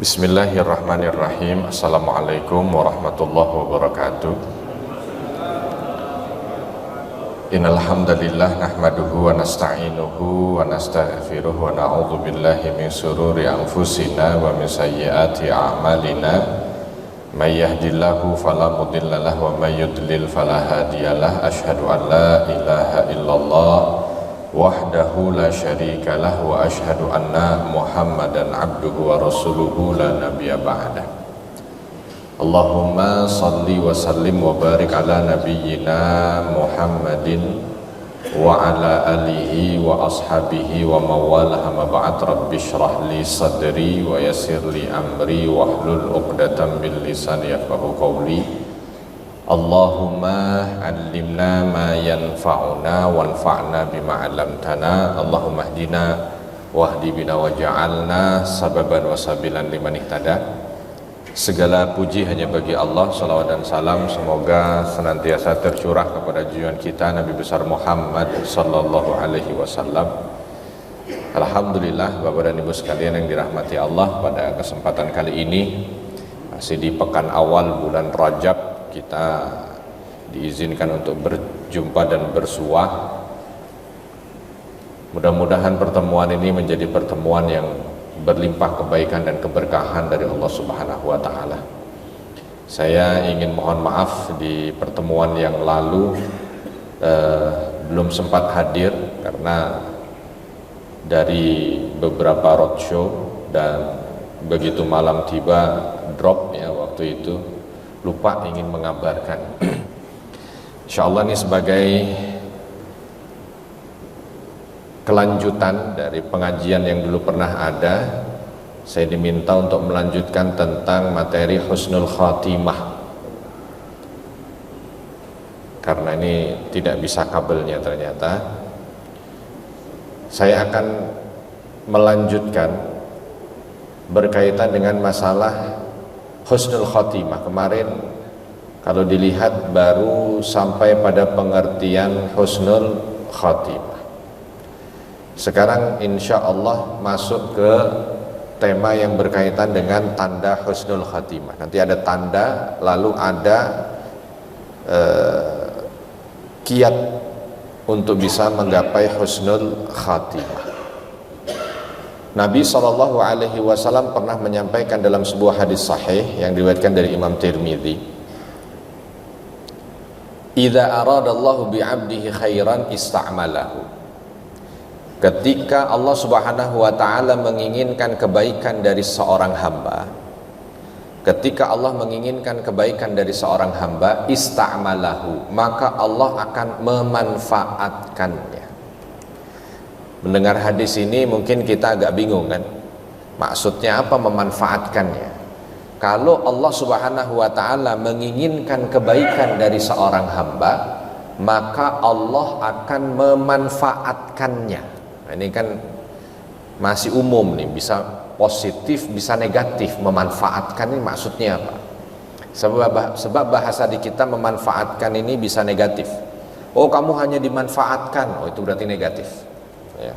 Bismillahirrahmanirrahim. Assalamualaikum warahmatullahi wabarakatuh. Innal hamdalillah nahmaduhu wa nasta'inuhu wa nastaghfiruh wa na'udzu billahi min shururi anfusina wa min sayyiati a'malina. May yahdihillahu fala mudhillalah wa may yudlil fala hadiyalah. Asyhadu an la ilaha illallah wahdahu la syarikalah wa asyhadu anna Muhammadan abduhu wa rasuluhu la nabiyya ba'dah. Allahumma salli wa sallim wa barik ala nabiyyina Muhammadin wa ala alihi wa ashabihi wa mawalah ma ba'd. Rabbi shrah li sadri wa yassir li amri wahlul 'uqdatam min lisani yafqahu qawli. Allahumma allimna ma yanfa'una wanfa'na bima 'allamtana. Allahumma hdina wahdi bina waj'alna sababan wasabilan liman ihtada. Segala puji hanya bagi Allah. Salawat dan salam semoga senantiasa tercurah kepada junjungan kita Nabi besar Muhammad sallallahu alaihi wasallam. Alhamdulillah Bapak dan Ibu sekalian yang dirahmati Allah, pada kesempatan kali ini masih di pekan awal bulan Rajab kita diizinkan untuk berjumpa dan bersuah. Mudah-mudahan pertemuan ini menjadi pertemuan yang berlimpah kebaikan dan keberkahan dari Allah Subhanahu wa taala. Saya ingin mohon maaf di pertemuan yang lalu belum sempat hadir karena dari beberapa roadshow dan begitu malam tiba drop ya waktu itu, lupa ingin mengabarkan. Insyaallah ini sebagai kelanjutan dari pengajian yang dulu pernah ada, saya diminta untuk melanjutkan tentang materi husnul khatimah. Karena ini tidak bisa kabelnya ternyata, saya akan melanjutkan berkaitan dengan masalah husnul khatimah. Kemarin kalau dilihat baru sampai pada pengertian husnul khatimah. Sekarang insya Allah masuk ke tema yang berkaitan dengan tanda husnul khatimah. Nanti ada tanda, lalu ada kiat untuk bisa menggapai husnul khatimah. Nabi SAW pernah menyampaikan dalam sebuah hadis sahih yang diriwayatkan dari Imam Tirmidzi, "Idza aradallahu bi'abdihi khairan ista'malahu." Ketika Allah Subhanahu wa taala menginginkan kebaikan dari seorang hamba, ketika Allah menginginkan kebaikan dari seorang hamba, ista'malahu, maka Allah akan memanfaatkannya. Mendengar hadis ini mungkin kita agak bingung kan, maksudnya apa memanfaatkannya? Kalau Allah Subhanahu wa taala menginginkan kebaikan dari seorang hamba, maka Allah akan memanfaatkannya. Nah, ini kan masih umum nih, bisa positif bisa negatif. Memanfaatkan ini maksudnya apa? Sebab bahasa di kita memanfaatkan ini bisa negatif. Oh, kamu hanya dimanfaatkan, oh itu berarti negatif ya.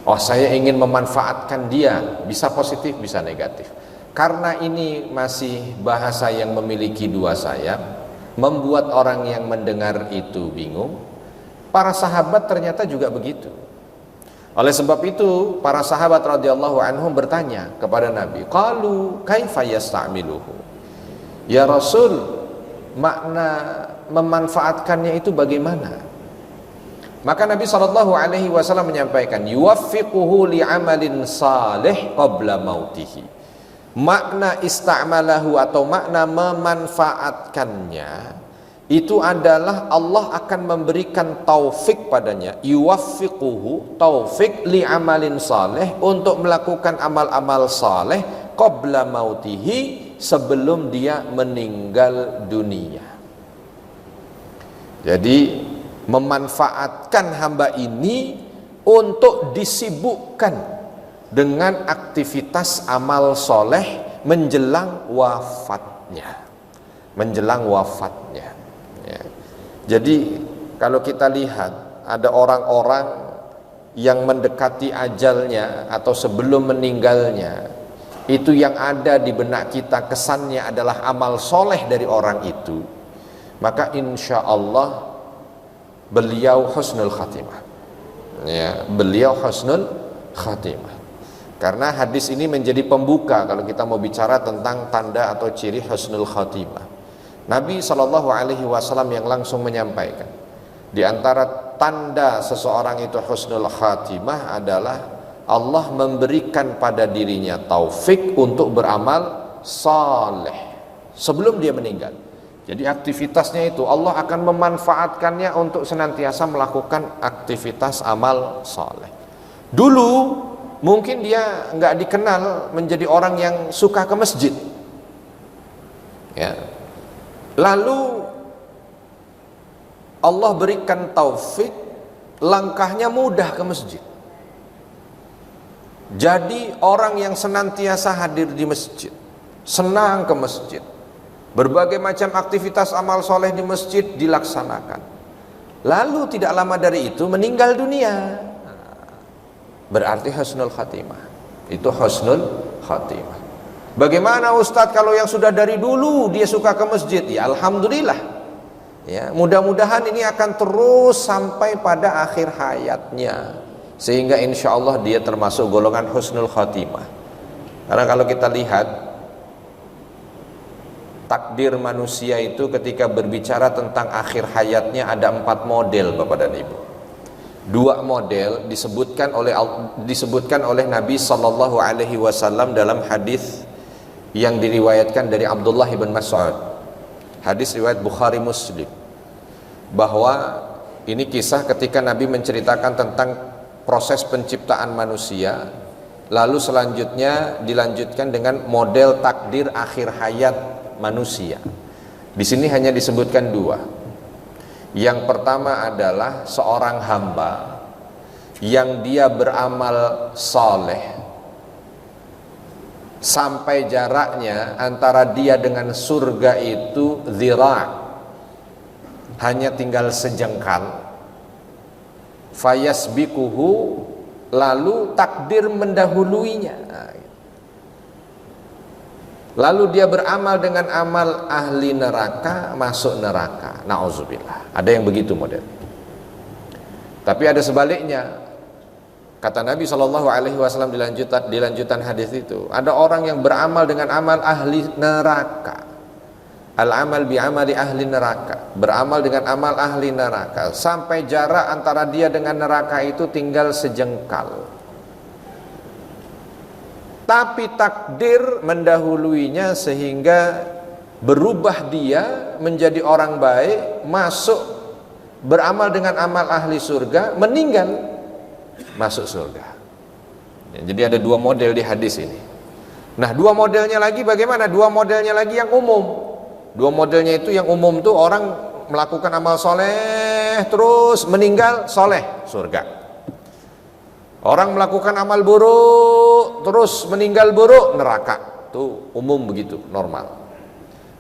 Oh, saya ingin memanfaatkan dia, bisa positif bisa negatif. Karena ini masih bahasa yang memiliki dua sayap, membuat orang yang mendengar itu bingung. Para sahabat ternyata juga begitu. Oleh sebab itu para sahabat radhiyallahu anhum bertanya kepada Nabi, qalu kaifa yasta'miluhu, ya Rasul, makna memanfaatkannya itu bagaimana? Maka Nabi SAW menyampaikan, yuwaffiquhu li'amalin salih qabla mautihi. Makna ista'malahu atau makna memanfaatkannya itu adalah Allah akan memberikan taufik padanya, yuwaffiquhu, taufik li'amalin salih, untuk melakukan amal-amal saleh qabla mautihi, sebelum dia meninggal dunia. Jadi memanfaatkan hamba ini untuk disibukkan dengan aktivitas amal soleh menjelang wafatnya, ya. Jadi kalau kita lihat ada orang-orang yang mendekati ajalnya atau sebelum meninggalnya, itu yang ada di benak kita kesannya adalah amal soleh dari orang itu, maka insya Allah beliau husnul khatimah. Ya, beliau husnul khatimah. Karena hadis ini menjadi pembuka kalau kita mau bicara tentang tanda atau ciri husnul khatimah. Nabi SAW yang langsung menyampaikan, di antara tanda seseorang itu husnul khatimah adalah Allah memberikan pada dirinya taufik untuk beramal saleh sebelum dia meninggal. Jadi aktivitasnya itu Allah akan memanfaatkannya untuk senantiasa melakukan aktivitas amal saleh. Dulu mungkin dia nggak dikenal menjadi orang yang suka ke masjid, ya. Lalu Allah berikan taufik, langkahnya mudah ke masjid. Jadi orang yang senantiasa hadir di masjid, senang ke masjid, berbagai macam aktivitas amal soleh di masjid dilaksanakan. Lalu tidak lama dari itu meninggal dunia. Berarti husnul khatimah. Itu husnul khatimah. Bagaimana Ustadz kalau yang sudah dari dulu dia suka ke masjid? Ya alhamdulillah. Ya, mudah-mudahan ini akan terus sampai pada akhir hayatnya, sehingga insya Allah dia termasuk golongan husnul khatimah. Karena kalau kita lihat takdir manusia itu ketika berbicara tentang akhir hayatnya ada 4 model Bapak dan Ibu. 2 model disebutkan oleh Nabi Sallallahu Alaihi Wasallam dalam hadis yang diriwayatkan dari Abdullah ibn Mas'ud. Hadis riwayat Bukhari Muslim, bahwa ini kisah ketika Nabi menceritakan tentang proses penciptaan manusia, lalu selanjutnya dilanjutkan dengan model takdir akhir hayat manusia. Di sini hanya disebutkan 2. Yang pertama adalah seorang hamba yang dia beramal saleh sampai jaraknya antara dia dengan surga itu zira', hanya tinggal sejengkal. Fayasbikuhu, lalu takdir mendahuluinya. Lalu dia beramal dengan amal ahli neraka, masuk neraka. Na'udzubillah. Ada yang begitu model. Tapi ada sebaliknya. Kata Nabi SAW di lanjutan hadis itu, ada orang yang beramal dengan amal ahli neraka. Al-amal bi'amali ahli neraka, beramal dengan amal ahli neraka sampai jarak antara dia dengan neraka itu tinggal sejengkal. Tapi takdir mendahuluinya sehingga berubah dia menjadi orang baik, masuk beramal dengan amal ahli surga, meninggal masuk surga. Jadi ada 2 model di hadis ini. Nah, 2 modelnya lagi bagaimana? 2 modelnya lagi yang umum. 2 modelnya itu yang umum tuh orang melakukan amal soleh terus meninggal soleh, surga. Orang melakukan amal buruk terus meninggal buruk, neraka. Tuh umum begitu, normal.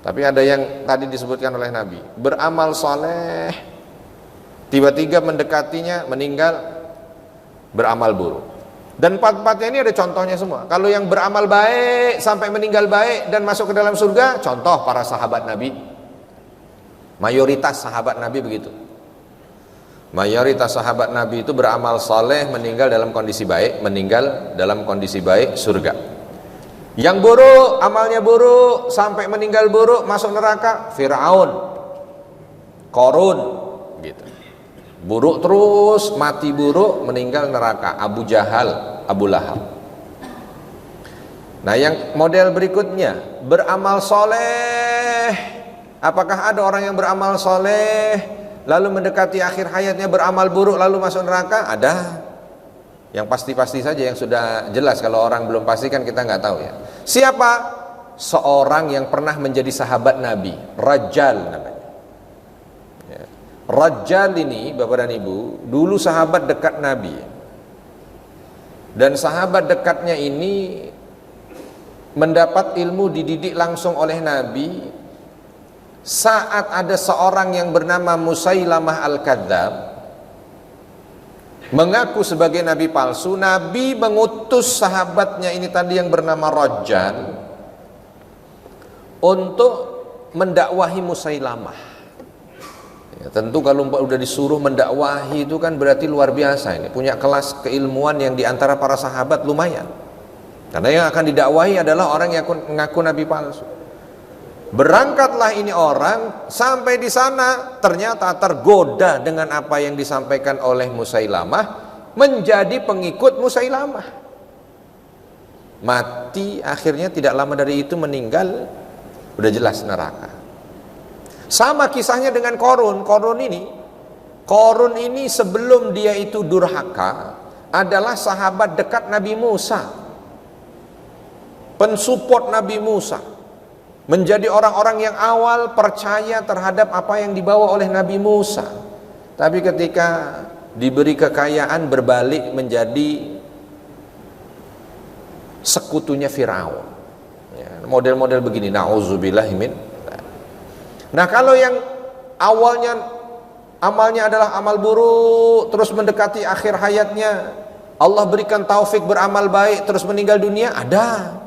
Tapi ada yang tadi disebutkan oleh Nabi, beramal soleh tiba-tiba mendekatinya meninggal beramal buruk. Dan 4-4-nya ini ada contohnya semua. Kalau yang beramal baik sampai meninggal baik dan masuk ke dalam surga, contoh para sahabat Nabi. Mayoritas sahabat Nabi begitu. Mayoritas sahabat Nabi itu beramal saleh, meninggal dalam kondisi baik, meninggal dalam kondisi baik, surga. Yang buruk, amalnya buruk sampai meninggal buruk, masuk neraka, Fir'aun, Qarun gitu. Buruk terus, mati buruk, meninggal neraka, Abu Jahal, Abu Lahab. Nah, yang model berikutnya, beramal soleh. Apakah ada orang yang beramal soleh lalu mendekati akhir hayatnya beramal buruk lalu masuk neraka? Ada. Yang pasti-pasti saja, yang sudah jelas. Kalau orang belum pasti kan kita nggak tahu ya. Siapa? Seorang yang pernah menjadi sahabat Nabi, Rajjal namanya. Rajjal ini Bapak dan Ibu dulu sahabat dekat Nabi, dan sahabat dekatnya ini mendapat ilmu dididik langsung oleh Nabi saat ada seorang yang bernama Musailamah Al-Kadzab mengaku sebagai nabi palsu. Nabi mengutus sahabatnya ini tadi yang bernama Rajjal untuk mendakwahi Musailamah. Ya, tentu kalau udah disuruh mendakwahi itu kan berarti luar biasa, ini punya kelas keilmuan yang diantara para sahabat lumayan, karena yang akan didakwahi adalah orang yang mengaku nabi palsu. Berangkatlah ini orang, sampai di sana ternyata tergoda dengan apa yang disampaikan oleh Musailamah, menjadi pengikut Musailamah. Mati akhirnya, tidak lama dari itu meninggal, udah jelas neraka. Sama kisahnya dengan Qarun. Qarun ini sebelum dia itu durhaka adalah sahabat dekat Nabi Musa, pensupport Nabi Musa, menjadi orang-orang yang awal percaya terhadap apa yang dibawa oleh Nabi Musa. Tapi ketika diberi kekayaan berbalik menjadi sekutunya Firaun. Ya, model-model begini, na'udzubillahimin. Nah, kalau yang awalnya amalnya adalah amal buruk, terus mendekati akhir hayatnya Allah berikan taufik beramal baik, terus meninggal dunia, ada.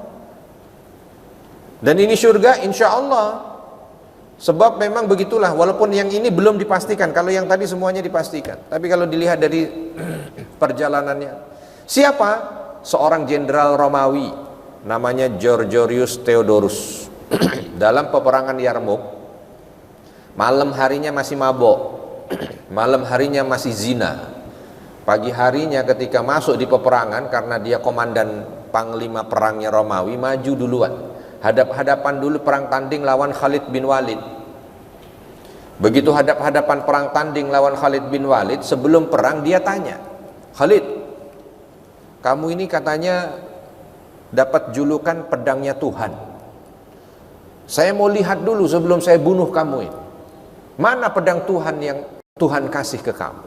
Dan ini surga insya Allah. Sebab memang begitulah, walaupun yang ini belum dipastikan. Kalau yang tadi semuanya dipastikan, tapi kalau dilihat dari perjalanannya, siapa? Seorang jenderal Romawi namanya Georgius Theodorus. Dalam peperangan Yarmuk, malam harinya masih mabok, malam harinya masih zina, pagi harinya ketika masuk di peperangan, karena dia komandan panglima perangnya Romawi, maju duluan, hadap-hadapan dulu perang tanding lawan Khalid bin Walid. Begitu hadap-hadapan perang tanding lawan Khalid bin Walid, sebelum perang dia tanya, Khalid, kamu ini katanya dapat julukan pedangnya Tuhan. Saya mau lihat dulu sebelum saya bunuh kamu ini, mana pedang Tuhan yang Tuhan kasih ke kamu.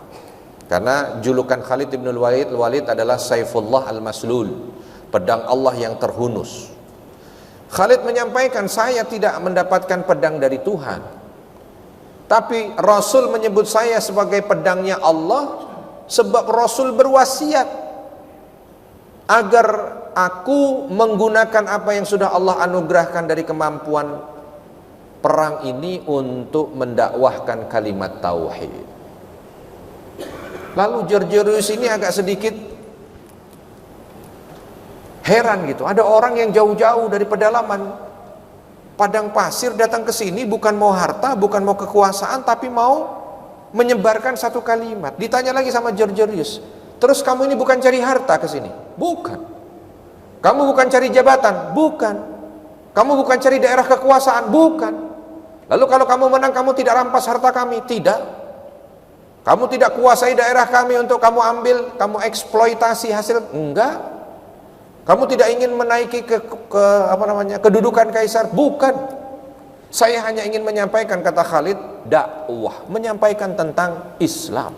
Karena julukan Khalid bin Walid adalah Saifullah al-Maslul, pedang Allah yang terhunus. Khalid menyampaikan, saya tidak mendapatkan pedang dari Tuhan, tapi Rasul menyebut saya sebagai pedangnya Allah, sebab Rasul berwasiat agar aku menggunakan apa yang sudah Allah anugerahkan dari kemampuan perang ini untuk mendakwahkan kalimat tauhid. Lalu Georgius ini agak sedikit heran gitu. Ada orang yang jauh-jauh dari pedalaman padang pasir datang ke sini bukan mau harta, bukan mau kekuasaan, tapi mau menyebarkan satu kalimat. Ditanya lagi sama Georgius, terus kamu ini bukan cari harta ke sini? Bukan. Kamu bukan cari jabatan? Bukan. Kamu bukan cari daerah kekuasaan? Bukan. Lalu kalau kamu menang, kamu tidak rampas harta kami? Tidak. Kamu tidak kuasai daerah kami untuk kamu ambil, kamu eksploitasi hasil? Enggak. Kamu tidak ingin menaiki kedudukan kaisar? Bukan. Saya hanya ingin menyampaikan, kata Khalid, dakwah, menyampaikan tentang Islam.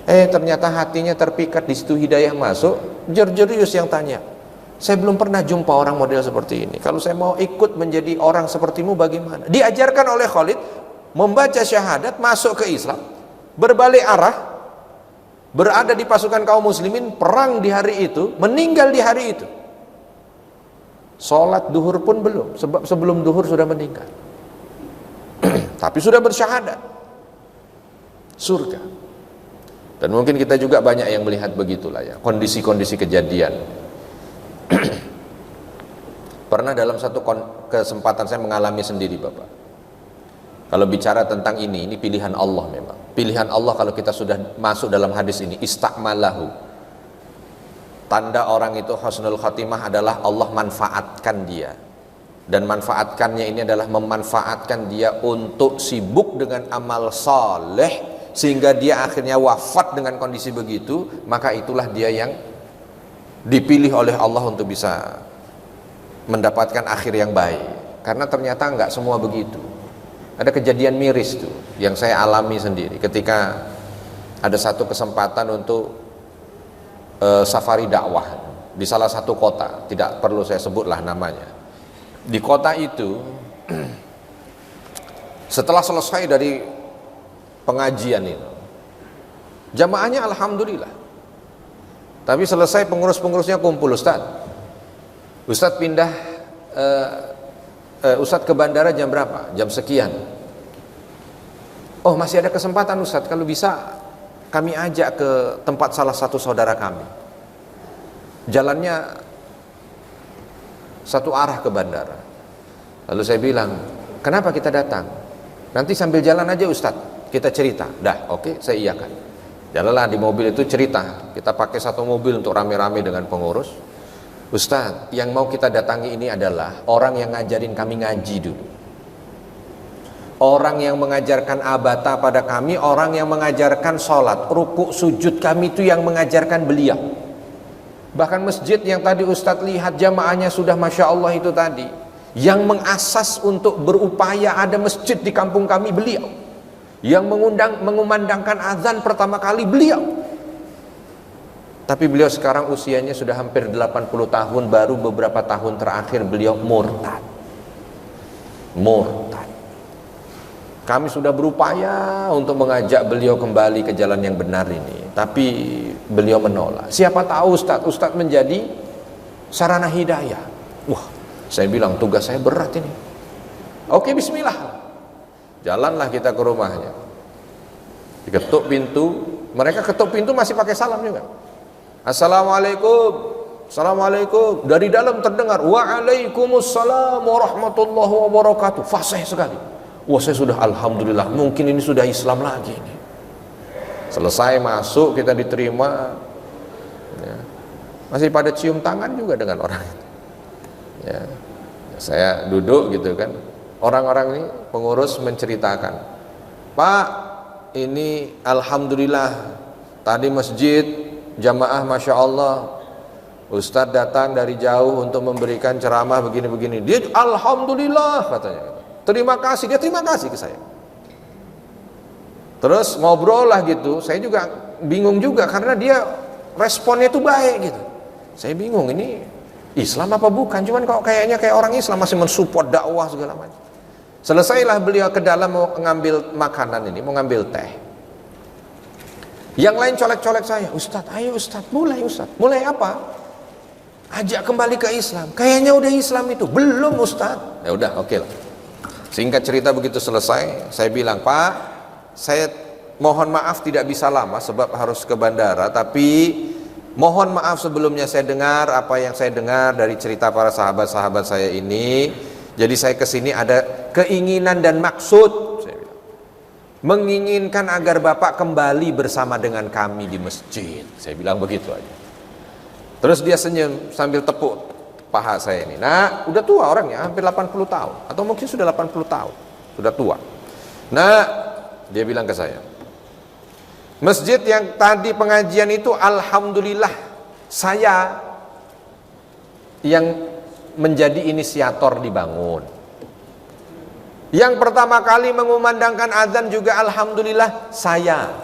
Ternyata hatinya terpikat, di situ hidayah masuk. Georgius yang tanya, saya belum pernah jumpa orang model seperti ini. Kalau saya mau ikut menjadi orang sepertimu bagaimana? Diajarkan oleh Khalid membaca syahadat, masuk ke Islam, berbalik arah, berada di pasukan kaum muslimin, perang di hari itu, meninggal di hari itu. Sholat duhur pun belum, sebab sebelum duhur sudah meninggal. Tapi sudah bersyahadat, surga. Dan mungkin kita juga banyak yang melihat begitulah ya, kondisi-kondisi kejadian. Pernah dalam satu kesempatan saya mengalami sendiri, Bapak. Kalau bicara tentang ini pilihan Allah memang. Pilihan Allah kalau kita sudah masuk dalam hadis ini, istakmalahu. Tanda orang itu husnul khatimah adalah Allah manfaatkan dia. Dan manfaatkannya ini adalah memanfaatkan dia untuk sibuk dengan amal saleh, sehingga dia akhirnya wafat dengan kondisi begitu. Maka itulah dia yang dipilih oleh Allah untuk bisa mendapatkan akhir yang baik. Karena ternyata enggak semua begitu. Ada kejadian miris tuh yang saya alami sendiri ketika ada satu kesempatan untuk safari dakwah di salah satu kota, tidak perlu saya sebutlah namanya. Di kota itu setelah selesai dari pengajian itu, Jamaahnya alhamdulillah. Tapi selesai pengurus-pengurusnya kumpul, Ustadz pindah, Ustadz ke bandara jam berapa? Jam sekian. Oh, masih ada kesempatan Ustadz, kalau bisa kami ajak ke tempat salah satu saudara kami. Jalannya satu arah ke bandara. Lalu saya bilang, kenapa kita datang? Nanti sambil jalan aja Ustadz, kita cerita. Dah, oke, saya iyakan. Jalanlah di mobil itu cerita. Kita pakai satu mobil untuk rame-rame dengan pengurus. Ustadz, yang mau kita datangi ini adalah orang yang ngajarin kami ngaji dulu. Orang yang mengajarkan abata pada kami, orang yang mengajarkan sholat, rukuk, sujud kami itu yang mengajarkan beliau. Bahkan masjid yang tadi Ustadz lihat jamaahnya sudah Masya Allah itu tadi, yang mengasas untuk berupaya ada masjid di kampung kami beliau. Yang mengumandangkan azan pertama kali beliau. Tapi beliau sekarang usianya sudah hampir 80 tahun, baru beberapa tahun terakhir beliau murtad. Kami sudah berupaya untuk mengajak beliau kembali ke jalan yang benar ini, tapi beliau menolak. Siapa tahu Ustadz menjadi sarana hidayah. Wah, saya bilang tugas saya berat ini. Oke, bismillah. Jalanlah kita ke rumahnya. Diketuk pintu, mereka ketuk pintu masih pakai salam juga. Assalamualaikum. Assalamualaikum. Dari dalam terdengar waalaikumsalam warahmatullahi wabarakatuh. Fasih sekali. Wah, saya sudah alhamdulillah, mungkin ini sudah Islam lagi ini. Selesai masuk, kita diterima ya. Masih pada cium tangan juga dengan orang itu ya. Saya duduk gitu kan, orang-orang ini pengurus menceritakan, Pak, ini alhamdulillah tadi masjid jamaah Masya Allah, Ustadz datang dari jauh untuk memberikan ceramah begini-begini. Dia alhamdulillah katanya, terima kasih, dia terima kasih ke saya. Terus ngobrol lah gitu, saya juga bingung juga karena dia responnya itu baik gitu. Saya bingung, ini Islam apa bukan, cuman kok kayaknya kayak orang Islam, masih mensupport dakwah segala macam. Selesailah beliau ke dalam mau ngambil makanan ini, mau ngambil teh. Yang lain colek-colek saya, Ustadz, ayo Ustadz, mulai apa? Ajak kembali ke Islam. Kayaknya udah Islam itu, belum Ustadz. Ya udah, oke lah. Singkat cerita begitu selesai, saya bilang, Pak, saya mohon maaf tidak bisa lama sebab harus ke bandara, tapi mohon maaf sebelumnya saya dengar apa yang saya dengar dari cerita para sahabat-sahabat saya ini. Jadi saya kesini ada keinginan dan maksud, saya bilang, menginginkan agar Bapak kembali bersama dengan kami di masjid. Saya bilang begitu aja. Terus dia senyum sambil tepuk paha saya ini. Nah, udah tua orangnya, hampir 80 tahun atau mungkin sudah 80 tahun, sudah tua. Nah, dia bilang ke saya, masjid yang tadi pengajian itu alhamdulillah saya yang menjadi inisiator dibangun. Yang pertama kali mengumandangkan azan juga alhamdulillah saya.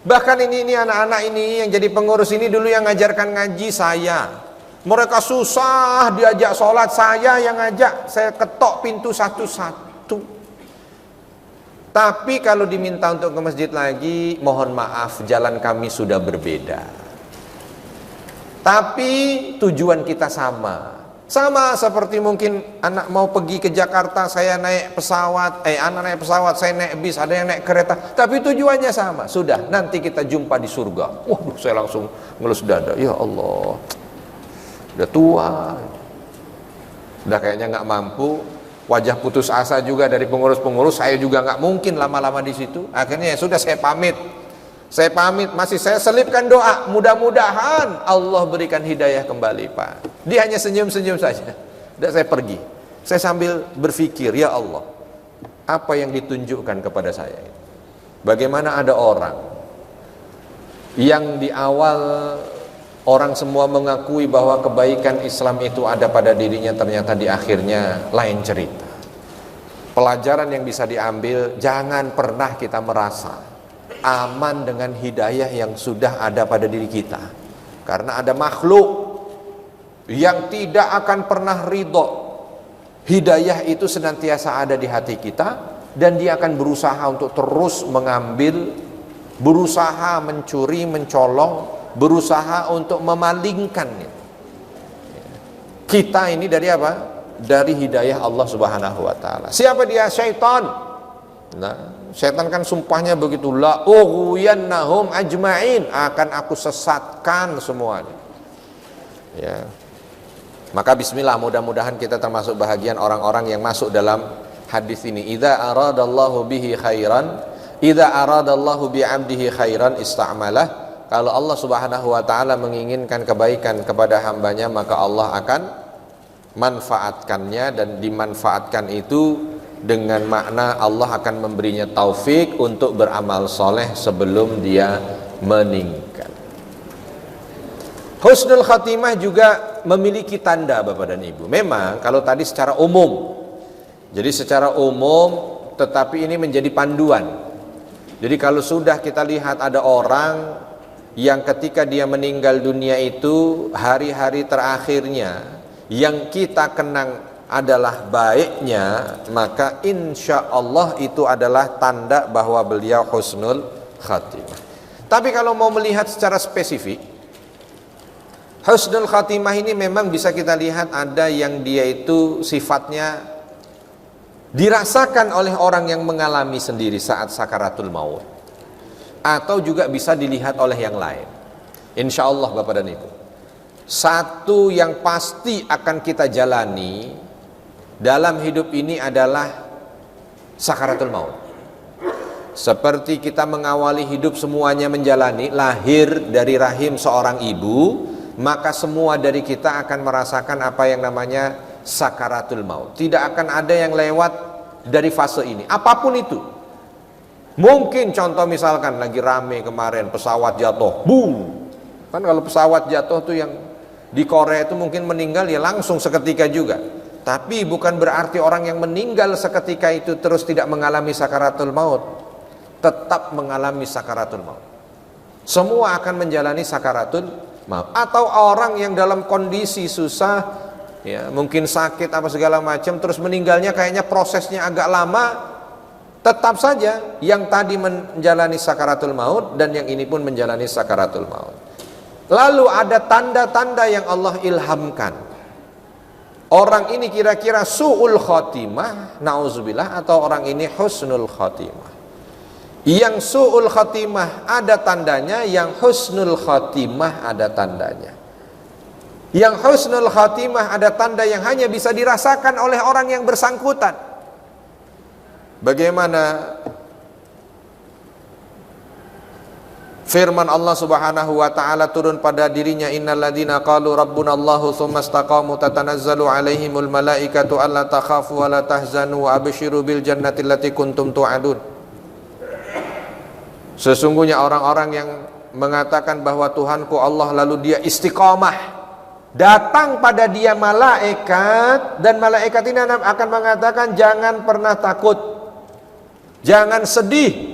Bahkan ini anak-anak ini yang jadi pengurus ini dulu yang ngajarkan ngaji saya. Mereka susah diajak sholat, saya yang ngajak, saya ketok pintu satu-satu. Tapi kalau diminta untuk ke masjid lagi, mohon maaf, jalan kami sudah berbeda. Tapi tujuan kita sama. Sama seperti mungkin anak mau pergi ke Jakarta, saya naik pesawat, anak naik pesawat, saya naik bis, ada yang naik kereta, tapi tujuannya sama. Sudah, nanti kita jumpa di surga. Waduh, saya langsung ngelus dada. Ya Allah, udah tua, udah kayaknya nggak mampu. Wajah putus asa juga dari pengurus-pengurus, saya juga nggak mungkin lama-lama di situ. Akhirnya ya sudah, saya pamit. Masih saya selipkan doa, mudah-mudahan Allah berikan hidayah kembali, Pak. Dia hanya senyum-senyum saja. Dan saya pergi. Saya sambil berpikir, ya Allah, apa yang ditunjukkan kepada saya? Bagaimana ada orang yang di awal orang semua mengakui bahwa kebaikan Islam itu ada pada dirinya, ternyata di akhirnya lain cerita. Pelajaran yang bisa diambil, jangan pernah kita merasa aman dengan hidayah yang sudah ada pada diri kita. Karena ada makhluk yang tidak akan pernah ridho. Hidayah itu senantiasa ada di hati kita, dan dia akan berusaha untuk terus mengambil berusaha mencuri, mencolong, berusaha untuk memalingkan. Kita ini dari apa? Dari hidayah Allah Subhanahu wa taala. Siapa dia? Syaitan. Nah, syaitan kan sumpahnya begitu, la ughwiyannahum ajma'in, akan aku sesatkan semuanya. Ya. Maka bismillah, mudah-mudahan kita termasuk bahagian orang-orang yang masuk dalam hadis ini. Idza aradallahu bihi khairan, idza aradallahu bi 'abdihi khairan ista'malah. Kalau Allah Subhanahu wa taala menginginkan kebaikan kepada hambanya, maka Allah akan manfaatkannya, dan dimanfaatkan itu dengan makna Allah akan memberinya taufik untuk beramal soleh sebelum dia meninggal. Husnul khatimah juga memiliki tanda, Bapak dan Ibu. Memang kalau tadi secara umum, jadi secara umum, tetapi ini menjadi panduan. Jadi kalau sudah kita lihat ada orang yang ketika dia meninggal dunia itu hari-hari terakhirnya yang kita kenang adalah baiknya, maka insya Allah itu adalah tanda bahwa beliau husnul khatimah. Tapi kalau mau melihat secara spesifik, husnul khatimah ini memang bisa kita lihat ada yang dia itu sifatnya dirasakan oleh orang yang mengalami sendiri saat sakaratul maut, atau juga bisa dilihat oleh yang lain. Insya Allah Bapak dan Ibu, satu yang pasti akan kita jalani dalam hidup ini adalah sakaratul maut. Seperti kita mengawali hidup semuanya menjalani lahir dari rahim seorang ibu, maka semua dari kita akan merasakan apa yang namanya sakaratul maut. Tidak akan ada yang lewat dari fase ini, apapun itu. Mungkin contoh misalkan lagi rame kemarin pesawat jatuh, boom. Kan kalau pesawat jatuh tuh yang di Korea itu mungkin meninggal ya langsung seketika juga. Tapi bukan berarti orang yang meninggal seketika itu terus tidak mengalami sakaratul maut. Tetap mengalami sakaratul maut. Semua akan menjalani sakaratul maut. Atau orang yang dalam kondisi susah, ya mungkin sakit apa segala macam, terus meninggalnya kayaknya prosesnya agak lama, tetap saja yang tadi menjalani sakaratul maut dan yang ini pun menjalani sakaratul maut. Lalu ada tanda-tanda yang Allah ilhamkan. Orang ini kira-kira su'ul khotimah, na'udzubillah, atau orang ini husnul khotimah. Yang su'ul khotimah ada tandanya, yang husnul khotimah ada tandanya. Yang husnul khotimah ada tanda yang hanya bisa dirasakan oleh orang yang bersangkutan. Bagaimana firman Allah Subhanahu wa taala turun pada dirinya, innalladzina qalu rabbunallahu tsumma istaqamu tatanazzalu alaihimul malaikatu alla takhafu wa la tahzanu wa abshiru bil jannati allati kuntum tu'adun. Sesungguhnya orang-orang yang mengatakan bahwa Tuhanku Allah, lalu dia istiqamah, datang pada dia malaikat, dan malaikat ini akan mengatakan jangan pernah takut, jangan sedih,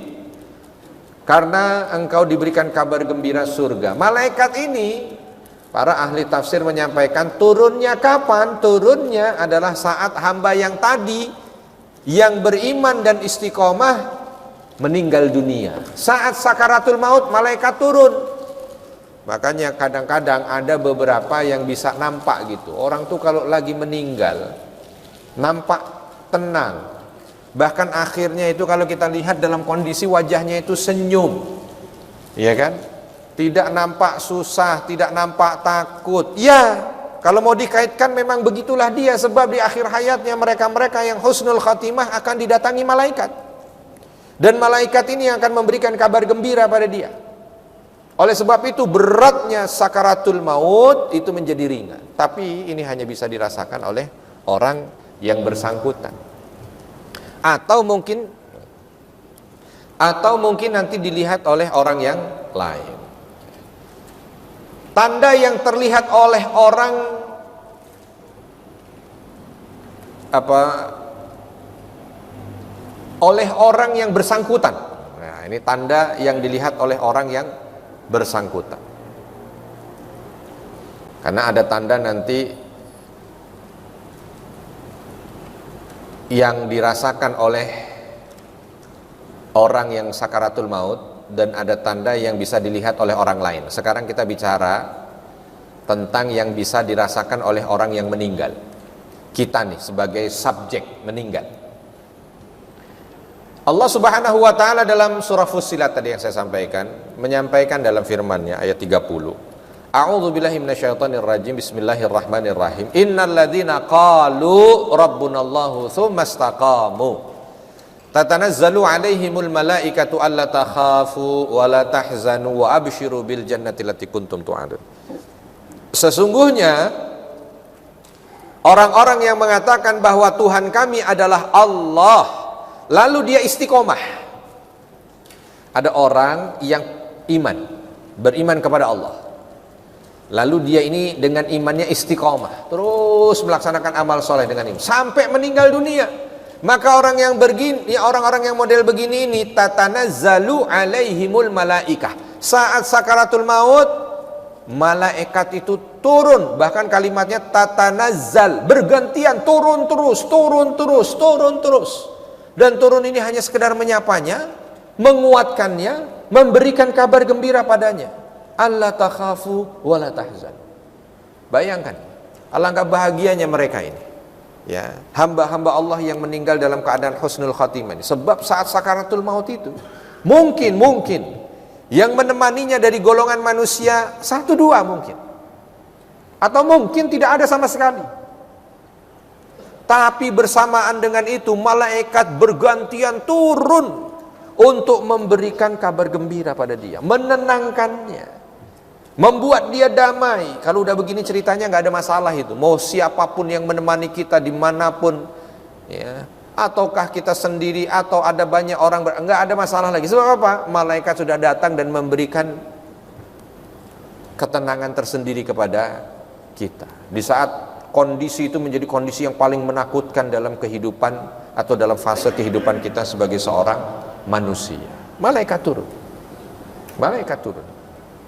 karena engkau diberikan kabar gembira surga. Malaikat ini, para ahli tafsir menyampaikan turunnya kapan? Turunnya adalah saat hamba yang tadi, yang beriman dan istiqomah, meninggal dunia. Saat sakaratul maut malaikat turun. Makanya kadang-kadang ada beberapa yang bisa nampak gitu. Orang tuh kalau lagi meninggal nampak tenang. Bahkan akhirnya itu kalau kita lihat dalam kondisi wajahnya itu senyum, ya kan? Tidak nampak susah, tidak nampak takut. Ya, kalau mau dikaitkan memang begitulah dia. Sebab di akhir hayatnya mereka-mereka yang husnul khatimah akan didatangi malaikat, dan malaikat ini akan memberikan kabar gembira pada dia. Oleh sebab itu beratnya sakaratul maut itu menjadi ringan. Tapi ini hanya bisa dirasakan oleh orang yang bersangkutan. Atau mungkin nanti dilihat oleh orang yang lain. Tanda yang terlihat oleh orang yang bersangkutan. Nah, ini tanda yang dilihat oleh orang yang bersangkutan. Karena ada tanda nanti yang dirasakan oleh orang yang sakaratul maut dan ada tanda yang bisa dilihat oleh orang lain. Sekarang kita bicara tentang yang bisa dirasakan oleh orang yang meninggal. Kita nih sebagai subjek meninggal. Allah Subhanahu wa taala dalam surah Fussilat tadi yang saya sampaikan, menyampaikan dalam firman-Nya ayat 30. A'udzu billahi minasyaitonir rajim. Bismillahirrahmanirrahim. Innal ladzina qalu rabbunallahu tsumma istaqamu tatanazzalu 'alaihimul malaikatu alla takhafu wa la tahzanu wa abshiru bil jannati allati kuntum tu'adun. Sesungguhnya orang-orang yang mengatakan bahwa Tuhan kami adalah Allah, lalu dia istiqomah. Ada orang yang beriman kepada Allah, lalu dia ini dengan imannya istiqomah, terus melaksanakan amal soleh dengan iman sampai meninggal dunia. Maka orang yang orang-orang yang model begini ini, tatanazzalu alaihimul malaikah, saat sakaratul maut malaikat itu turun. Bahkan kalimatnya tatanazzal, bergantian, turun terus. Dan turun ini hanya sekedar menyapanya, menguatkannya, memberikan kabar gembira padanya. Allah takhafu wa la tahzan. Bayangkan alangkah bahagianya mereka ini, ya, hamba-hamba Allah yang meninggal dalam keadaan husnul khatimah ini. Sebab saat sakaratul maut itu mungkin yang menemaninya dari golongan manusia 1-2 mungkin, atau mungkin tidak ada sama sekali. Tapi bersamaan dengan itu malaikat bergantian turun untuk memberikan kabar gembira pada dia, menenangkannya, membuat dia damai. Kalau udah begini ceritanya nggak ada masalah itu. Mau siapapun yang menemani kita dimanapun, ya, ataukah kita sendiri atau ada banyak orang, nggak ada masalah lagi. Sebab apa? Malaikat sudah datang dan memberikan ketenangan tersendiri kepada kita di saat kondisi itu menjadi kondisi yang paling menakutkan dalam kehidupan atau dalam fase kehidupan kita sebagai seorang manusia. Malaikat turun.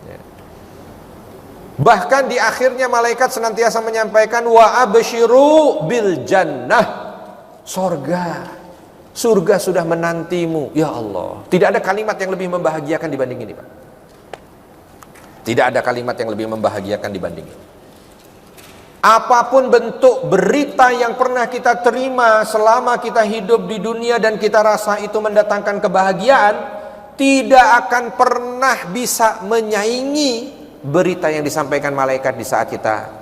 Ya. Bahkan di akhirnya malaikat senantiasa menyampaikan wa abshiru bil jannah, surga sudah menantimu. Ya Allah, tidak ada kalimat yang lebih membahagiakan dibanding ini, Pak. Tidak ada kalimat yang lebih membahagiakan dibanding ini. Apapun bentuk berita yang pernah kita terima selama kita hidup di dunia dan kita rasa itu mendatangkan kebahagiaan, tidak akan pernah bisa menyaingi berita yang disampaikan malaikat di saat kita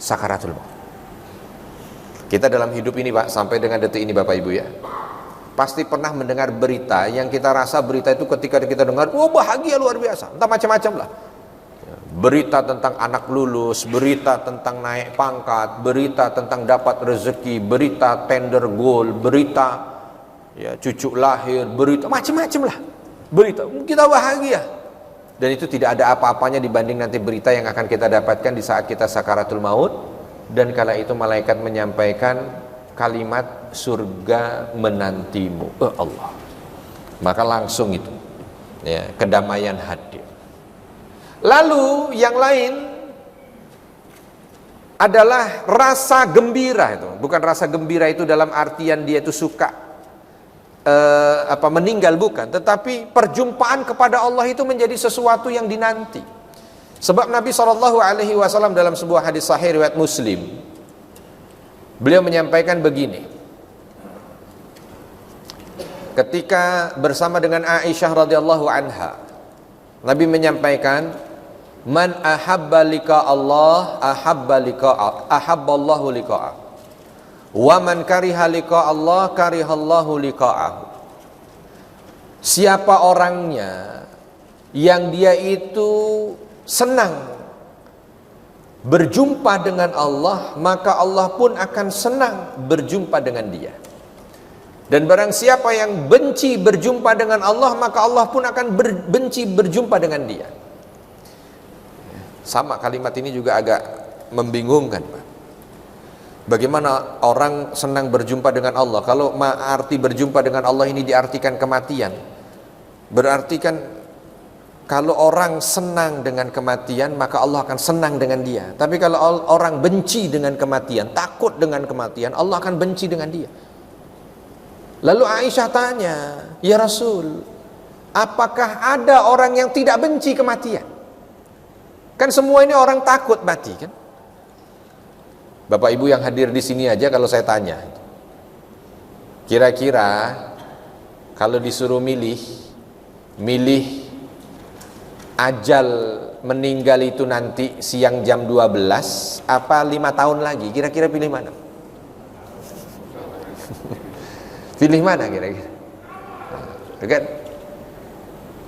sakaratul maut. Kita dalam hidup ini, Pak, sampai dengan detik ini, Bapak Ibu, ya, pasti pernah mendengar berita yang kita rasa berita itu ketika kita dengar, wah, bahagia luar biasa, entah macam-macam lah. Berita tentang anak lulus, berita tentang naik pangkat, berita tentang dapat rezeki, berita tender goal, berita, ya, cucu lahir, berita macam-macam lah. Berita kita bahagia. Dan itu tidak ada apa-apanya dibanding nanti berita yang akan kita dapatkan di saat kita sakaratul maut. Dan kala itu malaikat menyampaikan kalimat surga menantimu. Allah. Maka langsung itu, ya, kedamaian hadir. Lalu yang lain adalah rasa gembira itu. Bukan rasa gembira itu dalam artian dia itu suka meninggal, bukan, tetapi perjumpaan kepada Allah itu menjadi sesuatu yang dinanti. Sebab Nabi SAW dalam sebuah hadis sahih riwayat Muslim, beliau menyampaikan begini, ketika bersama dengan Aisyah radhiyallahu anha, Nabi menyampaikan, man ahabba liqa Allah ahabballahu liqa'ah, wa man kariha liqa Allah karihallahu liqa'ahu. Siapa orangnya yang dia itu senang berjumpa dengan Allah, maka Allah pun akan senang berjumpa dengan dia. Dan barang siapa yang benci berjumpa dengan Allah, maka Allah pun akan benci berjumpa dengan dia. Sama, kalimat ini juga agak membingungkan, Pak. Bagaimana orang senang berjumpa dengan Allah? Kalau arti berjumpa dengan Allah ini diartikan kematian, berarti kan kalau orang senang dengan kematian, maka Allah akan senang dengan dia. Tapi kalau orang benci dengan kematian, takut dengan kematian, Allah akan benci dengan dia. Lalu Aisyah tanya, ya Rasul, apakah ada orang yang tidak benci kematian? Kan semua ini orang takut mati kan? Bapak Ibu yang hadir di sini aja kalau saya tanya, kira-kira kalau disuruh milih ajal meninggal itu nanti siang jam 12 apa 5 tahun lagi, kira-kira pilih mana? Pilih mana kira-kira? Kan?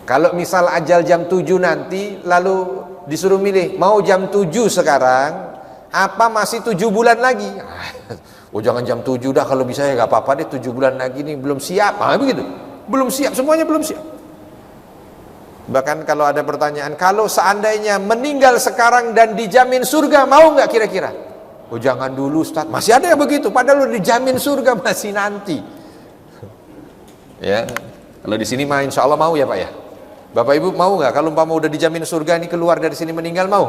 Kalau misal ajal jam 7 nanti, lalu disuruh milih, mau jam 7 sekarang, apa masih 7 bulan lagi? Oh jangan jam 7 dah, kalau bisa ya gak apa-apa deh, 7 bulan lagi nih belum siap. Begitu, belum siap, semuanya belum siap. Bahkan kalau ada pertanyaan, kalau seandainya meninggal sekarang dan dijamin surga, mau nggak kira-kira? Oh jangan dulu Ustaz, masih ada yang begitu, padahal udah dijamin surga masih nanti. Ya, kalau di sini mah insya Allah mau ya Pak ya. Bapak Ibu mau nggak kalau umpama udah dijamin surga ini keluar dari sini meninggal, mau?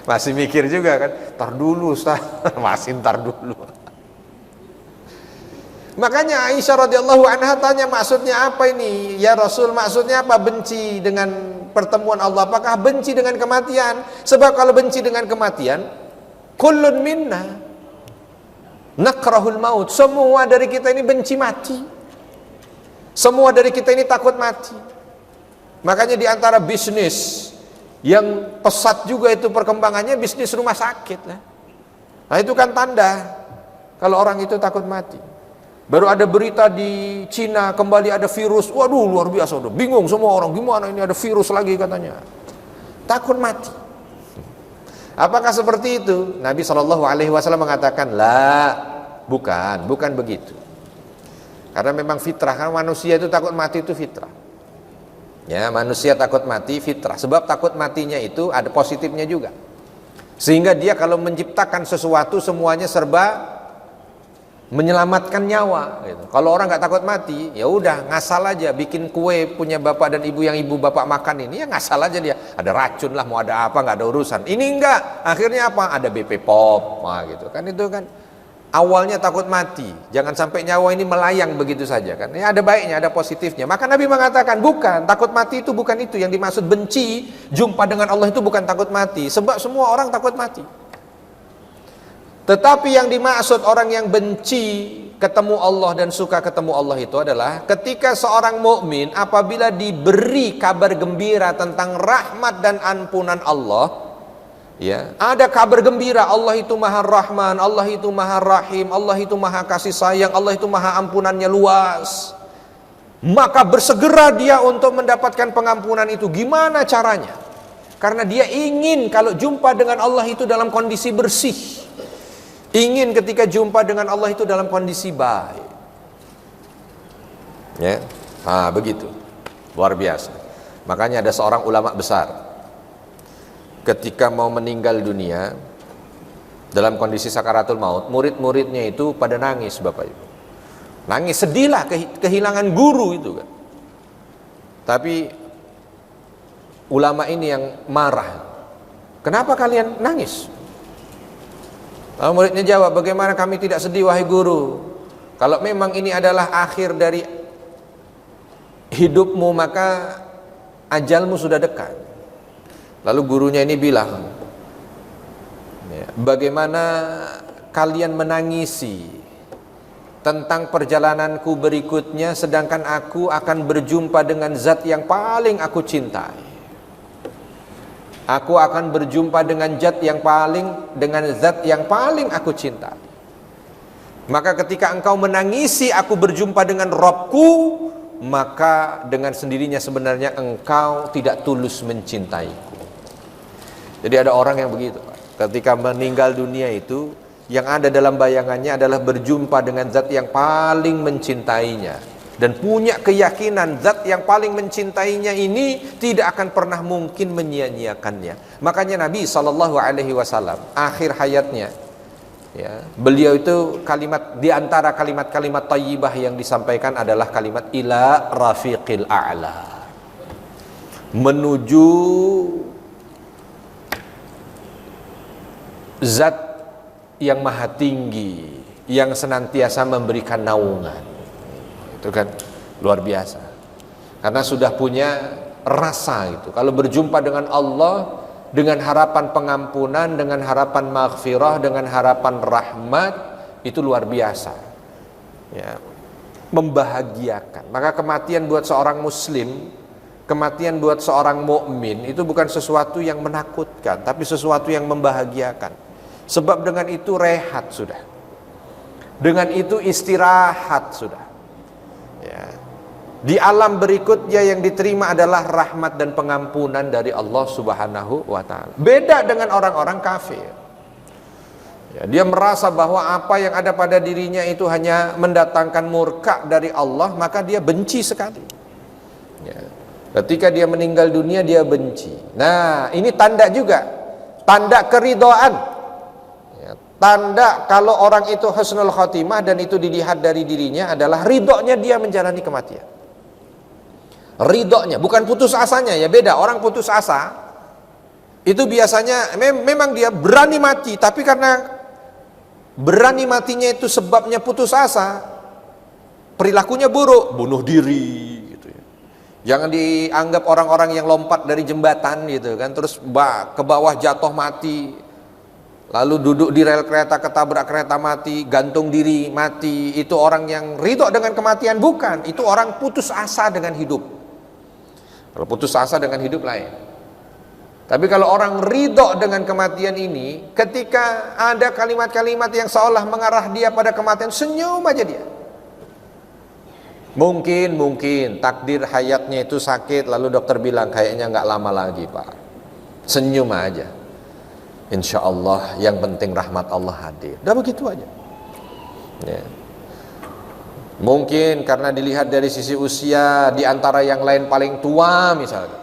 Masih mikir juga kan, tar dulu Ustaz. Masih ntar dulu. Makanya Aisyah radhiyallahu anha tanya, maksudnya apa ini ya Rasul, maksudnya apa benci dengan pertemuan Allah? Apakah benci dengan kematian? Sebab kalau benci dengan kematian, kullun minna nakrahul maut, semua dari kita ini benci mati, semua dari kita ini takut mati. Makanya di antara bisnis yang pesat juga itu perkembangannya bisnis rumah sakit. Nah itu kan tanda kalau orang itu takut mati. Baru ada berita di Cina kembali ada virus, waduh luar biasa, udah bingung semua orang, gimana ini ada virus lagi katanya, takut mati. Apakah seperti itu? Nabi SAW mengatakan, lah, bukan begitu. Karena memang fitrah, karena manusia itu takut mati itu fitrah. Ya, manusia takut mati fitrah. Sebab takut matinya itu ada positifnya juga. Sehingga dia kalau menciptakan sesuatu semuanya serba menyelamatkan nyawa gitu. Kalau orang nggak takut mati, ya udah ngasal aja bikin kue punya bapak dan ibu yang ibu bapak makan ini, ya ngasal aja dia. Ada racun lah, mau ada apa nggak ada urusan. Ini enggak, akhirnya apa? Ada BP pop, nah gitu kan, itu kan awalnya takut mati. Jangan sampai nyawa ini melayang begitu saja kan. Ya ada baiknya, ada positifnya. Maka Nabi mengatakan bukan, takut mati itu bukan itu yang dimaksud. Benci jumpa dengan Allah itu bukan takut mati, sebab semua orang takut mati. Tetapi yang dimaksud orang yang benci ketemu Allah dan suka ketemu Allah itu adalah ketika seorang mukmin apabila diberi kabar gembira tentang rahmat dan ampunan Allah, ya, ada kabar gembira Allah itu Maha Rahman, Allah itu Maha Rahim, Allah itu Maha kasih sayang, Allah itu Maha ampunannya luas. Maka bersegera dia untuk mendapatkan pengampunan itu. Gimana caranya? Karena dia ingin kalau jumpa dengan Allah itu dalam kondisi bersih. Ingin ketika jumpa dengan Allah itu dalam kondisi baik. Ya, begitu. Luar biasa. Makanya ada seorang ulama besar ketika mau meninggal dunia dalam kondisi sakaratul maut, murid-muridnya itu pada nangis Bapak Ibu. Nangis, sedihlah kehilangan guru itu kan. Tapi ulama ini yang marah. Kenapa kalian nangis? Lalu muridnya jawab, bagaimana kami tidak sedih wahai guru? Kalau memang ini adalah akhir dari hidupmu, maka ajalmu sudah dekat. Lalu gurunya ini bilang, bagaimana kalian menangisi tentang perjalananku berikutnya, sedangkan aku akan berjumpa dengan zat yang paling aku cintai. Aku akan berjumpa dengan zat yang paling aku cintai. Maka ketika engkau menangisi aku berjumpa dengan Robku, maka dengan sendirinya sebenarnya engkau tidak tulus mencintaiku. Jadi ada orang yang begitu, ketika meninggal dunia itu yang ada dalam bayangannya adalah berjumpa dengan zat yang paling mencintainya, dan punya keyakinan zat yang paling mencintainya ini tidak akan pernah mungkin menyia-nyiakannya. Makanya Nabi SAW akhir hayatnya, ya, beliau itu kalimat, di antara kalimat-kalimat thayyibah yang disampaikan adalah kalimat ila rafiqil a'la, menuju zat yang maha tinggi yang senantiasa memberikan naungan. Itu kan luar biasa. karena sudah punya rasa itu. Kalau berjumpa dengan Allah dengan harapan pengampunan, dengan harapan maghfirah, dengan harapan rahmat, itu luar biasa ya, membahagiakan. Maka kematian buat seorang muslim, kematian buat seorang mukmin itu bukan sesuatu yang menakutkan, tapi sesuatu yang membahagiakan. Sebab dengan itu rehat sudah, dengan itu istirahat sudah ya. Di alam berikutnya yang diterima adalah rahmat dan pengampunan dari Allah Subhanahu wa ta'ala. Beda dengan orang-orang kafir ya, dia merasa bahwa apa yang ada pada dirinya itu hanya mendatangkan murka dari Allah, maka dia benci sekali ya. Ketika dia meninggal dunia dia benci. Nah, ini tanda juga, tanda keridhaan ya, tanda kalau orang itu husnul khotimah dan itu dilihat dari dirinya adalah ridhonya dia menjalani kematian. Ridhonya, bukan putus asanya ya, beda. Orang putus asa itu biasanya memang dia berani mati, tapi karena berani matinya itu sebabnya putus asa, perilakunya buruk, bunuh diri gitu ya. Jangan dianggap orang-orang yang lompat dari jembatan gitu kan, terus ke bawah jatuh mati, lalu duduk di rel kereta ketabrak kereta mati, gantung diri mati. Itu orang yang ridho dengan kematian? Bukan, itu orang putus asa dengan hidup. Kalau putus asa dengan hidup lain. Tapi kalau orang ridho dengan kematian ini, ketika ada kalimat-kalimat yang seolah mengarah dia pada kematian, senyum aja dia. Mungkin takdir hayatnya itu sakit, lalu dokter bilang kayaknya nggak lama lagi pak. Senyum aja. Insya Allah yang penting rahmat Allah hadir. Udah begitu aja ya. Mungkin karena dilihat dari sisi usia, di antara yang lain paling tua misalnya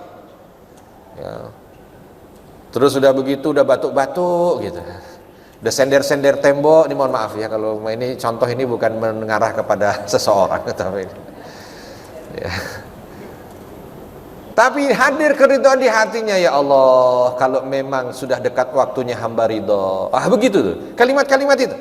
ya. Terus sudah begitu, udah batuk-batuk gitu, udah sender-sender tembok. Ini mohon maaf ya, kalau ini contoh ini bukan mengarah kepada seseorang tapi ya. Tapi hadir keridhaan di hatinya, ya Allah, kalau memang sudah dekat waktunya hamba ridho. Begitu tuh kalimat-kalimat itu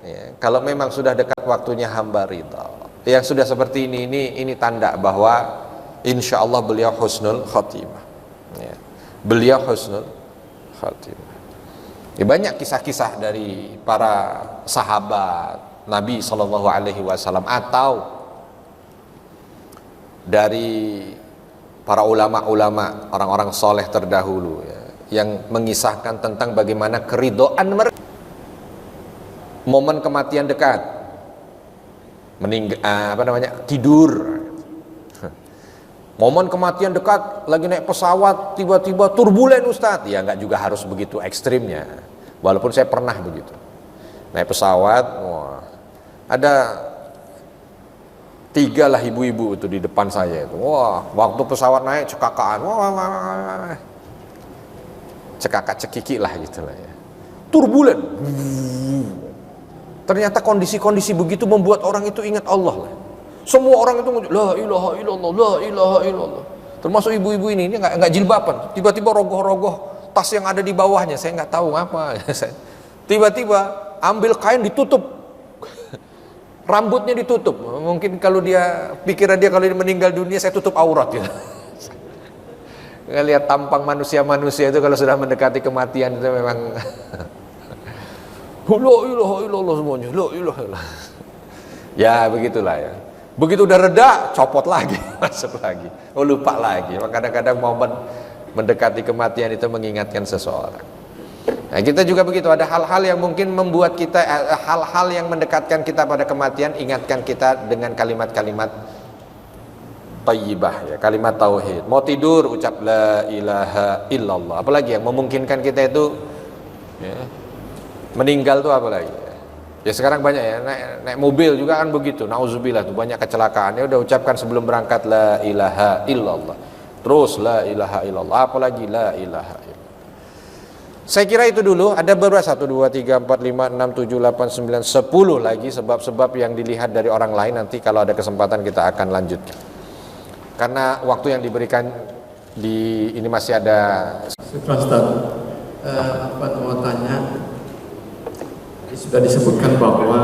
ya, kalau memang sudah dekat waktunya hamba ridho. Yang sudah seperti ini tanda bahwa insya Allah beliau husnul khotimah ya. Beliau husnul khotimah ya. Banyak kisah-kisah dari para sahabat Nabi SAW atau dari para ulama-ulama, orang-orang soleh terdahulu ya, yang mengisahkan tentang bagaimana keridhaan mereka. Momen kematian dekat, tidur. Momen kematian dekat, lagi naik pesawat, tiba-tiba turbulen Ustadz. Ya nggak juga harus begitu ekstrimnya. Walaupun saya pernah begitu. Naik pesawat, ada 3 lah ibu-ibu itu di depan saya itu. Waktu pesawat naik cekakaan, cekakak cekiki lah gitu lah ya. Turbulen. Ternyata kondisi-kondisi begitu membuat orang itu ingat Allah lah. Semua orang itu la ilaha illallah, la ilaha illallah. Termasuk ibu-ibu ini nggak jilbaban. Tiba-tiba rogoh-rogoh tas yang ada di bawahnya, saya nggak tahu apa. Tiba-tiba ambil kain ditutup, rambutnya ditutup. Mungkin kalau pikiran dia kalau dia meninggal dunia saya tutup aurat ya. Ngelihat tampang manusia-manusia itu kalau sudah mendekati kematian itu memang la ilaha illallah semuanya, la ilaha illallah. Ya begitulah ya. Begitu udah reda, copot lagi, masuk lagi. Lupa lagi. Kadang-kadang momen mendekati kematian itu mengingatkan seseorang. Nah, kita juga begitu, ada hal-hal yang mungkin membuat kita, hal-hal yang mendekatkan kita pada kematian, ingatkan kita dengan kalimat-kalimat thayyibah ya, kalimat tauhid. Mau tidur ucap la ilaha illallah. Apalagi yang memungkinkan kita itu ya, meninggal tuh apalagi ya, sekarang banyak ya, naik mobil juga kan begitu, nauzubillah tuh banyak kecelakaan ya, udah ucapkan sebelum berangkat la ilaha illallah, terus la ilaha illallah, apalagi la ilaha illallah. Saya kira itu dulu, ada beberapa 1, 2, 3, 4, 5, 6, 7, 8, 9, 10 lagi sebab-sebab yang dilihat dari orang lain. Nanti kalau ada kesempatan kita akan lanjutkan, karena waktu yang diberikan ini masih ada. Apa mau tanya, sudah disebutkan bahwa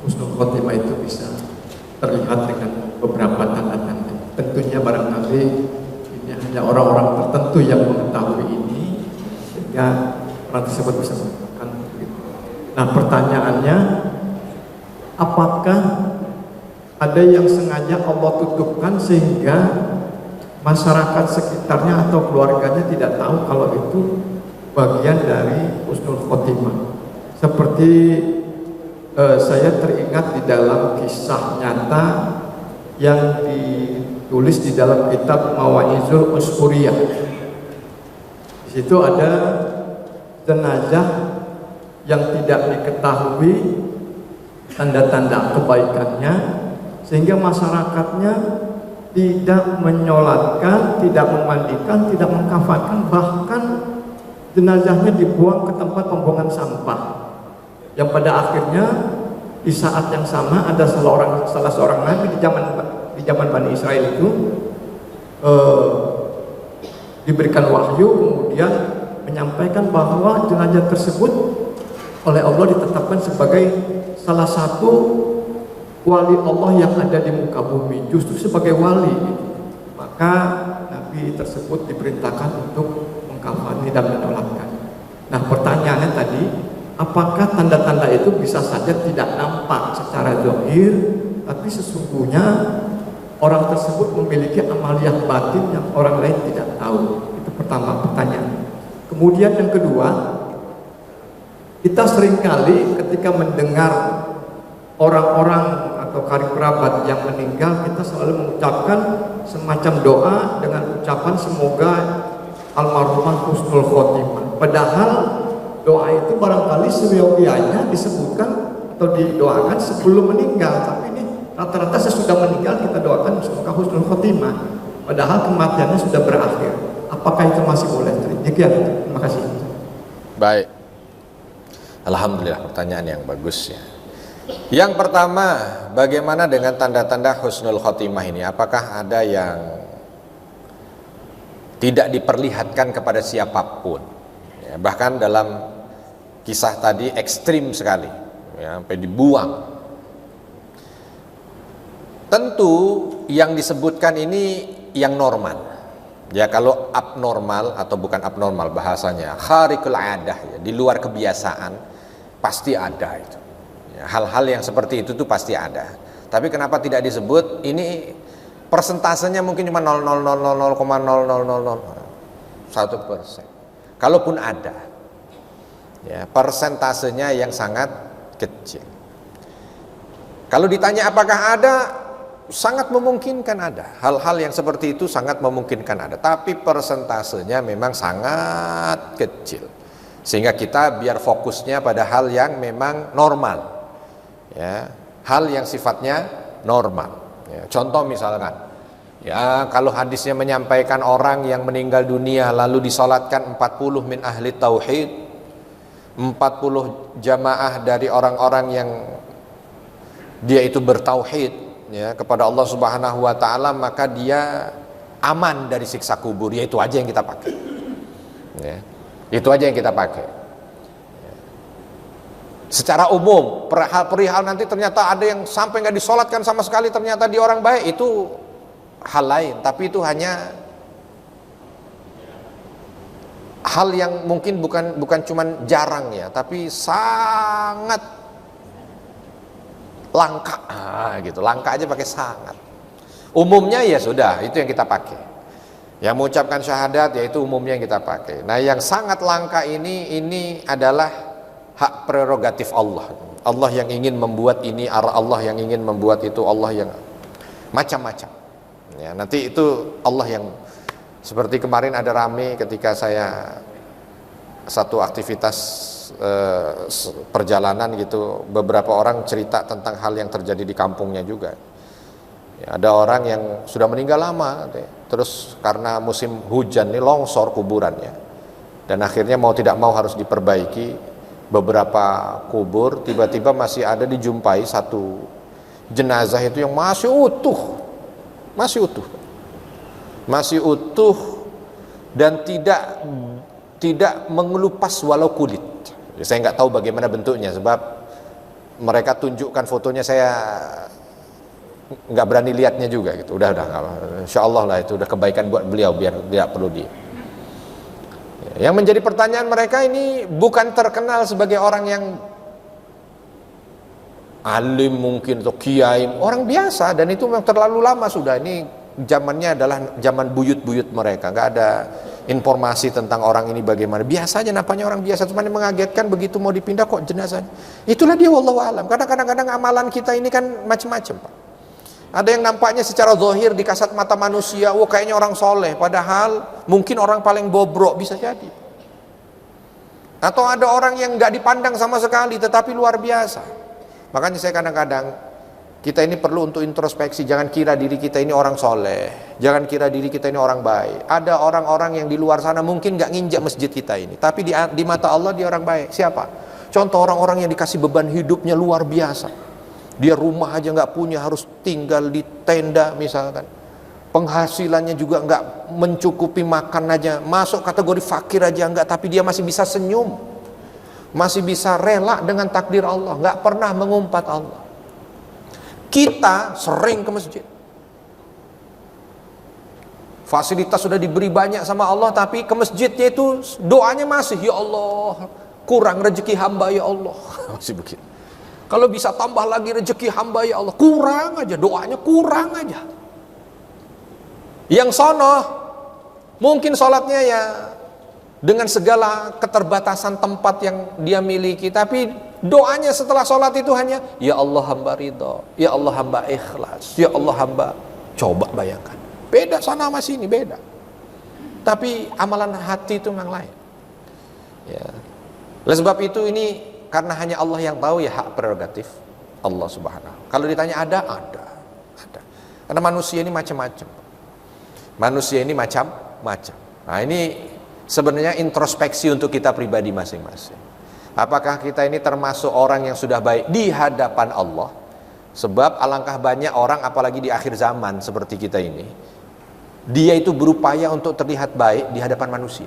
husnul khotimah itu bisa terlihat dengan beberapa tanda-tanda. Tentunya barangkali ini hanya orang-orang tertentu yang mengetahui ini, sehingga orang tersebut bisa mengatakan begitu. Nah, pertanyaannya, apakah ada yang sengaja Allah tutupkan sehingga masyarakat sekitarnya atau keluarganya tidak tahu kalau itu bagian dari husnul khotimah? Seperti saya teringat di dalam kisah nyata yang ditulis di dalam kitab Mawaizul Usfuriyah. Di situ ada jenazah yang tidak diketahui tanda-tanda kebaikannya, sehingga masyarakatnya tidak menyolatkan, tidak memandikan, tidak mengkafankan, bahkan jenazahnya dibuang ke tempat pembuangan sampah. Yang pada akhirnya di saat yang sama ada salah seorang nabi di zaman Bani Israel itu diberikan wahyu, kemudian menyampaikan bahwa jenazah tersebut oleh Allah ditetapkan sebagai salah satu wali Allah yang ada di muka bumi, justru sebagai wali. Maka nabi tersebut diperintahkan untuk mengkafani dan menyolatkan. Nah, pertanyaannya tadi, apakah tanda-tanda itu bisa saja tidak nampak secara zahir, tapi sesungguhnya orang tersebut memiliki amaliyah batin yang orang lain tidak tahu? Itu pertama pertanyaan. Kemudian yang kedua, kita seringkali ketika mendengar orang-orang atau karib kerabat yang meninggal, kita selalu mengucapkan semacam doa dengan ucapan semoga almarhumah husnul khotimah. Padahal doa itu barangkali seyogianya disebutkan atau didoakan sebelum meninggal, tapi ini rata-rata sesudah meninggal kita doakan semoga husnul khotimah, padahal kematiannya sudah berakhir. Apakah itu masih boleh? Demikian, terima kasih. Baik, alhamdulillah, pertanyaan yang bagus ya. Yang pertama, bagaimana dengan tanda-tanda husnul khotimah ini? Apakah ada yang tidak diperlihatkan kepada siapapun? Ya, bahkan dalam kisah tadi ekstrim sekali, ya, sampai dibuang. Tentu yang disebutkan ini yang normal. Ya, kalau abnormal atau bukan abnormal bahasanya, kharikul adah, ya, di luar kebiasaan, pasti ada itu. Ya, hal-hal yang seperti itu tuh pasti ada. Tapi kenapa tidak disebut? Ini persentasenya mungkin cuma 0,0001%. Kalaupun ada, ya, persentasenya yang sangat kecil. Kalau ditanya apakah ada, sangat memungkinkan ada. Hal-hal yang seperti itu sangat memungkinkan ada, tapi persentasenya memang sangat kecil. Sehingga kita biar fokusnya pada hal yang memang normal, ya, hal yang sifatnya normal. Ya, contoh misalkan, ya, kalau hadisnya menyampaikan orang yang meninggal dunia lalu disolatkan 40 min ahli tauhid, 40 jamaah dari orang-orang yang dia itu bertauhid, ya, kepada Allah Subhanahu wa taala, maka dia aman dari siksa kubur. Ya, itu aja yang kita pakai. Ya, itu aja yang kita pakai. Ya. Secara umum, perihal nanti ternyata ada yang sampai nggak disolatkan sama sekali, ternyata dia orang baik, itu hal lain. Tapi itu hanya hal yang mungkin bukan cuman jarang ya, tapi sangat langka, gitu. Langka aja pakai sangat. Umumnya ya sudah, itu yang kita pakai. Yang mengucapkan syahadat, yaitu umumnya yang kita pakai. Nah, yang sangat langka ini adalah hak prerogatif Allah. Allah yang ingin membuat ini, Allah yang ingin membuat itu, Allah yang macam-macam. Ya, nanti itu Allah yang, seperti kemarin ada rame ketika saya satu aktivitas perjalanan gitu, beberapa orang cerita tentang hal yang terjadi di kampungnya juga. Ya, ada orang yang sudah meninggal lama, terus karena musim hujan ini longsor kuburannya, dan akhirnya mau tidak mau harus diperbaiki beberapa kubur. Tiba-tiba masih ada dijumpai satu jenazah itu yang masih utuh, masih utuh dan tidak mengelupas walau kulit. Saya nggak tahu bagaimana bentuknya, sebab mereka tunjukkan fotonya, saya nggak berani lihatnya juga gitu. Udah insya Allah lah itu udah kebaikan buat beliau, biar tidak perlu dia. Yang menjadi pertanyaan mereka ini bukan terkenal sebagai orang yang alim mungkin atau kiai, orang biasa, dan itu memang terlalu lama sudah. Ini zamannya adalah zaman buyut-buyut mereka, nggak ada informasi tentang orang ini bagaimana. Biasanya nampaknya orang biasa, cuma yang mengagetkan begitu mau dipindah kok jenazahnya. Itulah dia, wallahu alam. Karena kadang-kadang amalan kita ini kan macam-macam, Pak. Ada yang nampaknya secara zahir di kasat mata manusia, wah kayaknya orang soleh, padahal mungkin orang paling bobrok, bisa jadi. Atau ada orang yang nggak dipandang sama sekali, tetapi luar biasa. Makanya saya kadang-kadang, kita ini perlu untuk introspeksi. Jangan kira diri kita ini orang soleh, jangan kira diri kita ini orang baik. Ada orang-orang yang di luar sana mungkin nggak nginjak masjid kita ini, tapi di mata Allah dia orang baik. Siapa? Contoh orang-orang yang dikasih beban hidupnya luar biasa. Dia rumah aja nggak punya, harus tinggal di tenda misalkan. Penghasilannya juga nggak mencukupi makan aja, masuk kategori fakir aja nggak, tapi dia masih bisa senyum, masih bisa rela dengan takdir Allah, nggak pernah mengumpat Allah. Kita sering ke masjid, fasilitas sudah diberi banyak sama Allah, tapi ke masjidnya itu doanya masih, ya Allah kurang rezeki hamba ya Allah, masih begitu. Kalau bisa tambah lagi rezeki hamba ya Allah, kurang aja, doanya kurang aja. Yang sono mungkin sholatnya ya dengan segala keterbatasan tempat yang dia miliki, tapi doanya setelah sholat itu hanya ya Allah hamba ridho, ya Allah hamba ikhlas, ya Allah hamba. Coba bayangkan, beda sana sama sini, beda. Tapi amalan hati itu memang lain ya. Oleh sebab itu ini, karena hanya Allah yang tahu, ya hak prerogatif Allah subhanahu. Kalau ditanya ada. Karena manusia ini macam-macam. Manusia ini macam-macam. Nah ini sebenarnya introspeksi untuk kita pribadi masing-masing. Apakah kita ini termasuk orang yang sudah baik di hadapan Allah? Sebab alangkah banyak orang, apalagi di akhir zaman seperti kita ini, dia itu berupaya untuk terlihat baik di hadapan manusia.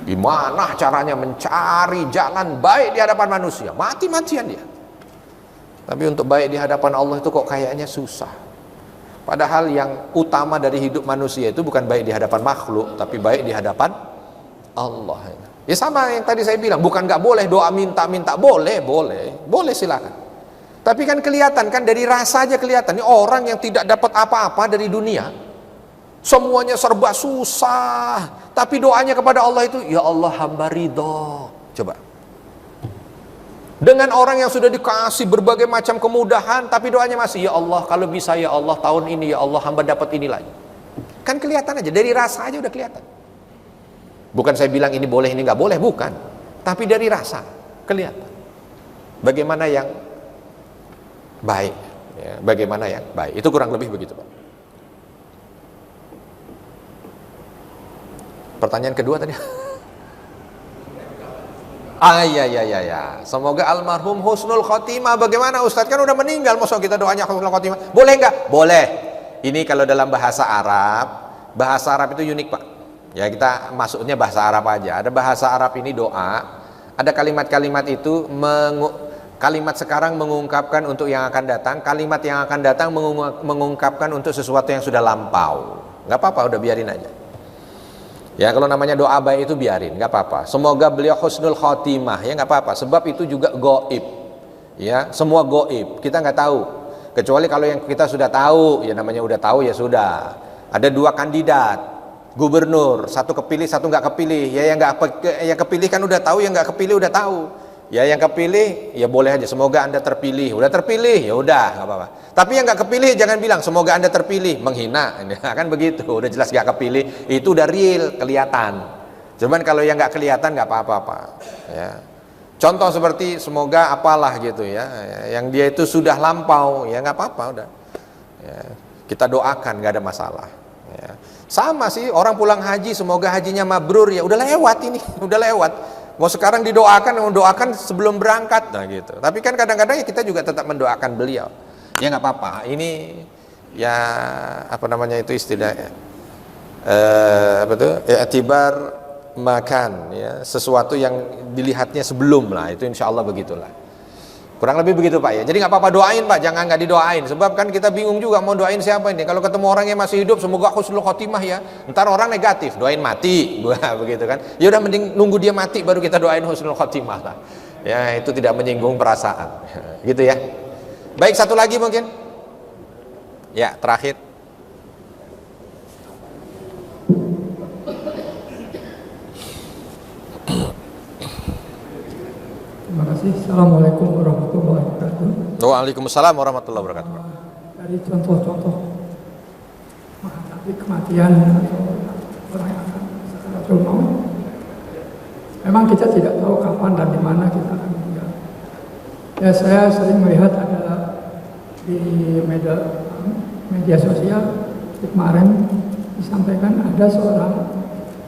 Gimana caranya mencari jalan baik di hadapan manusia, mati-matian dia. Tapi untuk baik di hadapan Allah itu kok kayaknya susah. Padahal yang utama dari hidup manusia itu bukan baik di hadapan makhluk, tapi baik di hadapan Allah. Ya sama yang tadi saya bilang, bukan nggak boleh doa minta-minta, boleh silakan. Tapi kan kelihatan kan, dari rasa aja kelihatan. Ini orang yang tidak dapat apa-apa dari dunia, semuanya serba susah, tapi doanya kepada Allah itu ya Allah hamba ridho. Coba, dengan orang yang sudah dikasih berbagai macam kemudahan, tapi doanya masih ya Allah kalau bisa ya Allah tahun ini ya Allah hamba dapat ini lagi. Kan kelihatan aja, dari rasa aja udah kelihatan. Bukan saya bilang ini boleh ini nggak boleh, bukan, tapi dari rasa kelihatan bagaimana yang baik ya, bagaimana yang baik. Itu kurang lebih begitu, Pak. Pertanyaan kedua tadi. Iya. Semoga almarhum husnul khotimah. Bagaimana Ustadz, kan udah meninggal, masa kita doanya husnul khotimah? Boleh nggak? Boleh. Ini kalau dalam bahasa Arab itu unik, Pak. Ya kita masuknya bahasa Arab aja. Ada bahasa Arab ini doa. Ada kalimat-kalimat itu kalimat sekarang mengungkapkan untuk yang akan datang. Kalimat yang akan datang mengungkapkan untuk sesuatu yang sudah lampau. Nggak apa-apa, udah biarin aja. Ya kalau namanya doa baik itu biarin, nggak apa-apa. Semoga beliau husnul khotimah, ya nggak apa-apa. Sebab itu juga goib, ya semua goib. Kita nggak tahu, kecuali kalau yang kita sudah tahu, ya namanya udah tahu ya sudah. Ada dua kandidat gubernur, satu kepilih, satu nggak kepilih. Ya yang kepilih kan udah tahu, yang nggak kepilih udah tahu. Ya yang kepilih, ya boleh aja. Semoga Anda terpilih. Udah terpilih, ya udah nggak apa-apa. Tapi yang nggak kepilih jangan bilang semoga Anda terpilih, menghina. Kan begitu. Udah jelas nggak kepilih, itu udah real, kelihatan. Cuman kalau yang nggak kelihatan nggak apa-apa. Ya. Contoh seperti semoga apalah gitu ya. Yang dia itu sudah lampau, ya nggak apa-apa udah. Ya. Kita doakan, nggak ada masalah. Ya. Sama sih orang pulang haji, semoga hajinya mabrur, ya udah lewat ini, udah lewat. Mau sekarang mendoakan sebelum berangkat, nah gitu. Tapi kan kadang-kadang ya kita juga tetap mendoakan beliau. Ya nggak apa-apa. Ini ya apa namanya itu istilahnya, i'tibar makan, ya sesuatu yang dilihatnya sebelum lah. Itu insya Allah begitulah. Kurang lebih begitu Pak ya. Jadi nggak apa-apa doain Pak, jangan nggak didoain. Sebab kan kita bingung juga mau doain siapa ini. Kalau ketemu orang yang masih hidup, semoga husnul khotimah ya. Ntar orang negatif, doain mati, begitu kan. Ya udah mending nunggu dia mati baru kita doain husnul khotimah lah. Ya itu tidak menyinggung perasaan, gitu ya. Baik, satu lagi mungkin. Ya terakhir. Terima kasih. Assalamualaikum warahmatullahi wabarakatuh. Waalaikumsalam warahmatullahi wabarakatuh. Dari contoh-contoh menghadapi kematian atau orang yang akan sakaratul maut, memang kita tidak tahu kapan dan di mana kita akan meninggal. Ya, saya sering melihat ada di media sosial kemarin disampaikan ada seorang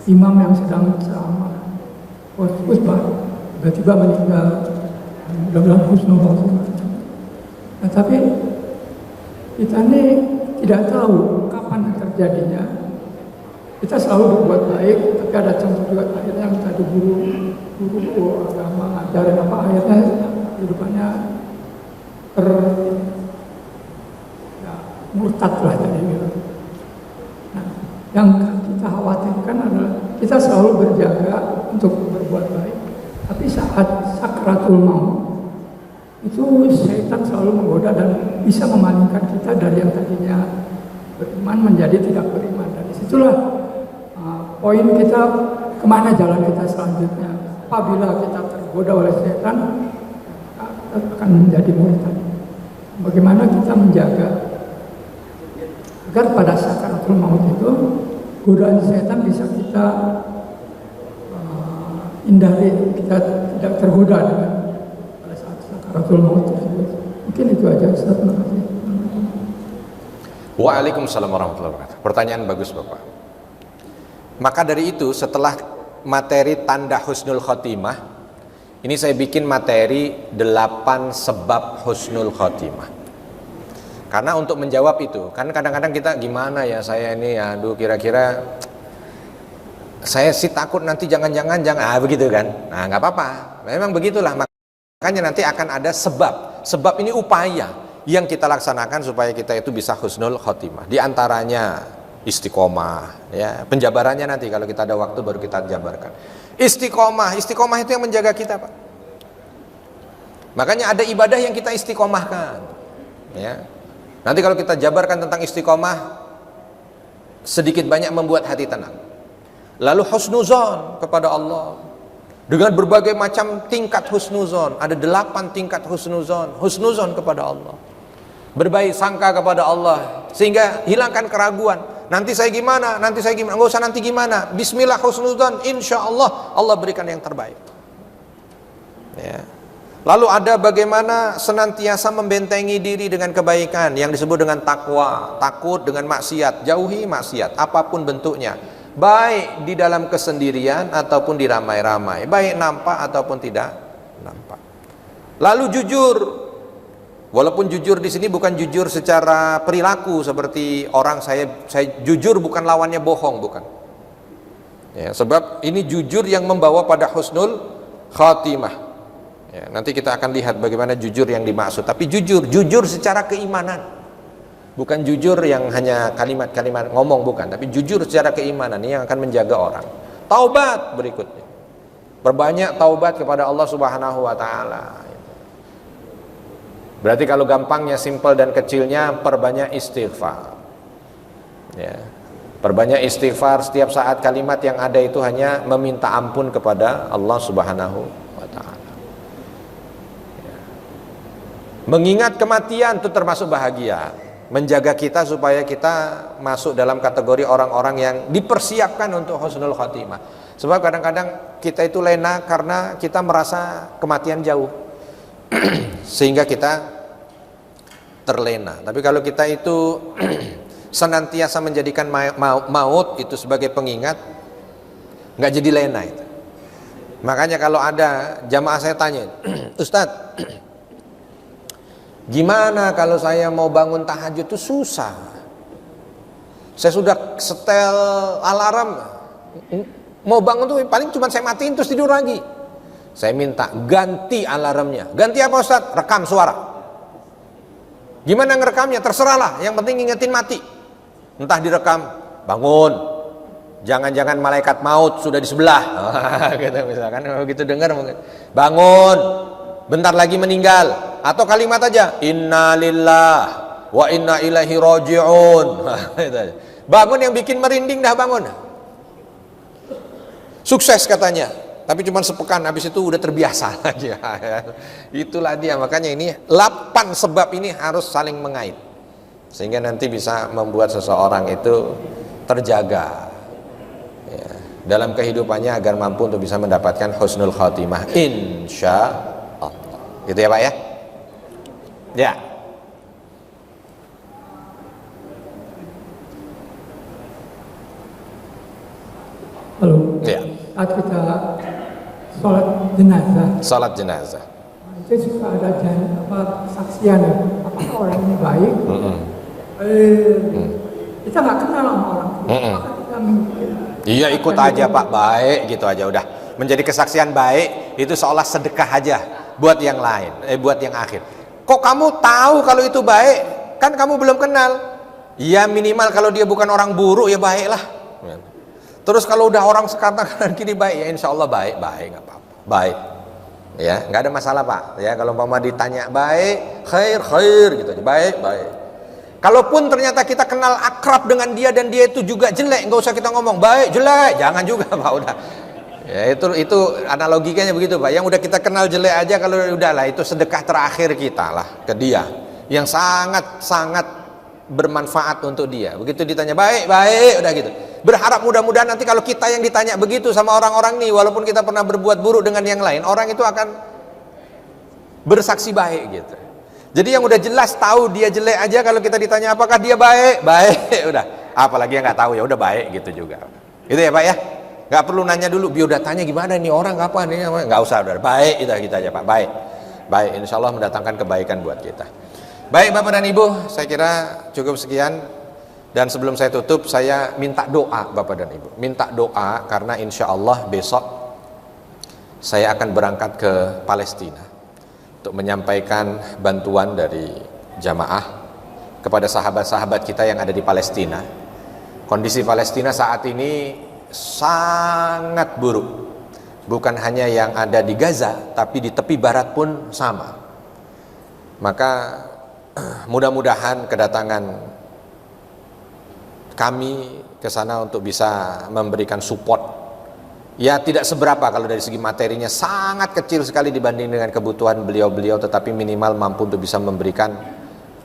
imam yang sedang ceramah khutbah tiba-tiba meninggal, mudah-mudahan husnul khotimah. Nah, tapi kita ini tidak tahu kapan terjadinya. Kita selalu berbuat baik, tapi ada contoh juga akhirnya kita guru agama ngajarin apa, akhirnya kehidupannya murtad lah jadi gitu. Nah, yang kita khawatirkan adalah kita selalu berjaga untuk berbuat baik, tapi saat sakratul maut itu setan selalu menggoda dan bisa memalingkan kita dari yang tadinya beriman menjadi tidak beriman. Dan disitulah poin kita, kemana jalan kita selanjutnya. Apabila kita tergoda oleh setan, akan menjadi murtad. Bagaimana kita menjaga agar pada sakratul maut itu godaan setan bisa kita hindari, kita tidak tergoda dengan pada saat sakaratul maut tersebut. Mungkin itu aja, Ustaz. Terima kasih. Waalaikumsalam warahmatullahi wabarakatuh. Pertanyaan bagus Bapak. Maka dari itu setelah materi tanda husnul khotimah, ini saya bikin materi 8 sebab husnul khotimah. Karena untuk menjawab itu, kan kadang-kadang kita gimana ya saya ini, aduh kira-kira saya sih takut nanti jangan begitu kan. Nah nggak apa-apa, memang begitulah. Makanya nanti akan ada sebab ini upaya yang kita laksanakan supaya kita itu bisa husnul khotimah. Di antaranya istiqomah, ya penjabarannya nanti kalau kita ada waktu baru kita jabarkan. Istiqomah itu yang menjaga kita Pak. Makanya ada ibadah yang kita istiqomahkan, ya. Nanti kalau kita jabarkan tentang istiqomah, sedikit banyak membuat hati tenang. Lalu husnuzon kepada Allah dengan berbagai macam tingkat husnuzon. Ada 8 tingkat husnuzon kepada Allah. Berbaik sangka kepada Allah sehingga hilangkan keraguan. Nanti saya gimana? Nggak usah nanti gimana. Bismillah husnuzon, insya Allah Allah berikan yang terbaik. Ya. Lalu ada bagaimana senantiasa membentengi diri dengan kebaikan yang disebut dengan takwa, takut dengan maksiat, jauhi maksiat apapun bentuknya. Baik di dalam kesendirian ataupun di ramai-ramai, baik nampak ataupun tidak nampak. Lalu jujur, walaupun jujur di sini bukan jujur secara perilaku seperti orang saya jujur bukan lawannya bohong, bukan. Ya, sebab ini jujur yang membawa pada husnul khatimah. Ya, nanti kita akan lihat bagaimana jujur yang dimaksud. Tapi jujur secara keimanan. Bukan jujur yang hanya kalimat-kalimat ngomong, bukan, tapi jujur secara keimanan. Ini yang akan menjaga orang. Taubat berikutnya, perbanyak taubat kepada Allah Subhanahu wa taala. Berarti kalau gampangnya, simpel dan kecilnya, perbanyak istighfar. Ya. Perbanyak istighfar, setiap saat kalimat yang ada itu hanya meminta ampun kepada Allah Subhanahu wa taala. Ya. Mengingat kematian itu termasuk bahagia. Menjaga kita supaya kita masuk dalam kategori orang-orang yang dipersiapkan untuk husnul khotimah. Sebab kadang-kadang kita itu lena karena kita merasa kematian jauh sehingga kita terlena. Tapi kalau kita itu senantiasa menjadikan maut itu sebagai pengingat, nggak jadi lena itu. Makanya kalau ada jamaah saya tanya, Ustadz, gimana kalau saya mau bangun tahajud itu susah. Saya sudah setel alarm, mau bangun tuh paling cuma saya matiin terus tidur lagi. Saya minta ganti alarmnya. Ganti apa Ustaz? Rekam suara. Gimana ngerekamnya? Terserahlah, yang penting ingetin mati. Entah direkam, bangun, jangan-jangan malaikat maut sudah di sebelah. Gitu misalkan, begitu dengar mungkin. Bangun, bentar lagi meninggal. Atau kalimat aja, Inna lillah wa inna ilaihi raji'un. Bangun yang bikin merinding dah bangun. Sukses katanya. Tapi cuma sepekan, habis itu udah terbiasa aja. Itulah dia, makanya ini 8 sebab ini harus saling mengait. Sehingga nanti bisa membuat seseorang itu terjaga ya, dalam kehidupannya agar mampu untuk bisa mendapatkan husnul khatimah. Insya Allah. Gitu ya Pak ya? Ya. Halo. Ya. Saat kita sholat jenazah, Salat jenazah. itu suka ada saksian. Apakah orang ini baik? Kita nggak kenal sama orang. Apakah kita mungkin? Iya, ikut aja Pak, baik gitu aja udah. Menjadi kesaksian baik itu seolah sedekah aja buat yang lain, buat yang akhir. Kok kamu tahu kalau itu baik? Kan kamu belum kenal. Ya minimal kalau dia bukan orang buruk ya baiklah. Terus kalau udah orang sekarang kanan kiri baik, ya insya Allah baik nggak apa-apa, baik, ya nggak ada masalah Pak. Ya kalau mama ditanya baik, khair gitu aja, baik. Kalaupun ternyata kita kenal akrab dengan dia dan dia itu juga jelek, nggak usah kita ngomong baik jelek, jangan juga Pak udah. Ya itu analogikanya begitu Pak. Yang udah kita kenal jelek aja kalau udahlah itu sedekah terakhir kita lah ke dia, yang sangat bermanfaat untuk dia. Begitu ditanya baik udah gitu. Berharap mudah-mudahan nanti kalau kita yang ditanya begitu sama orang-orang nih, walaupun kita pernah berbuat buruk dengan yang lain, orang itu akan bersaksi baik gitu. Jadi yang udah jelas tahu dia jelek aja, kalau kita ditanya apakah dia baik udah. Apalagi yang nggak tahu ya udah baik gitu juga. Itu ya Pak ya. Nggak perlu nanya dulu biodatanya gimana nih orang apa nih, nggak usah udah baik itu kita aja Pak. Baik insya Allah mendatangkan kebaikan buat kita. Baik Bapak dan Ibu, saya kira cukup sekian. Dan sebelum saya tutup, saya minta doa Bapak dan Ibu. Minta doa karena insya Allah besok saya akan berangkat ke Palestina untuk menyampaikan bantuan dari jamaah kepada sahabat-sahabat kita yang ada di Palestina. Kondisi Palestina saat ini sangat buruk. Bukan hanya yang ada di Gaza, tapi di tepi barat pun sama. Maka mudah-mudahan kedatangan kami ke sana untuk bisa memberikan support. Ya tidak seberapa kalau dari segi materinya, sangat kecil sekali dibanding dengan kebutuhan beliau-beliau, tetapi minimal mampu untuk bisa memberikan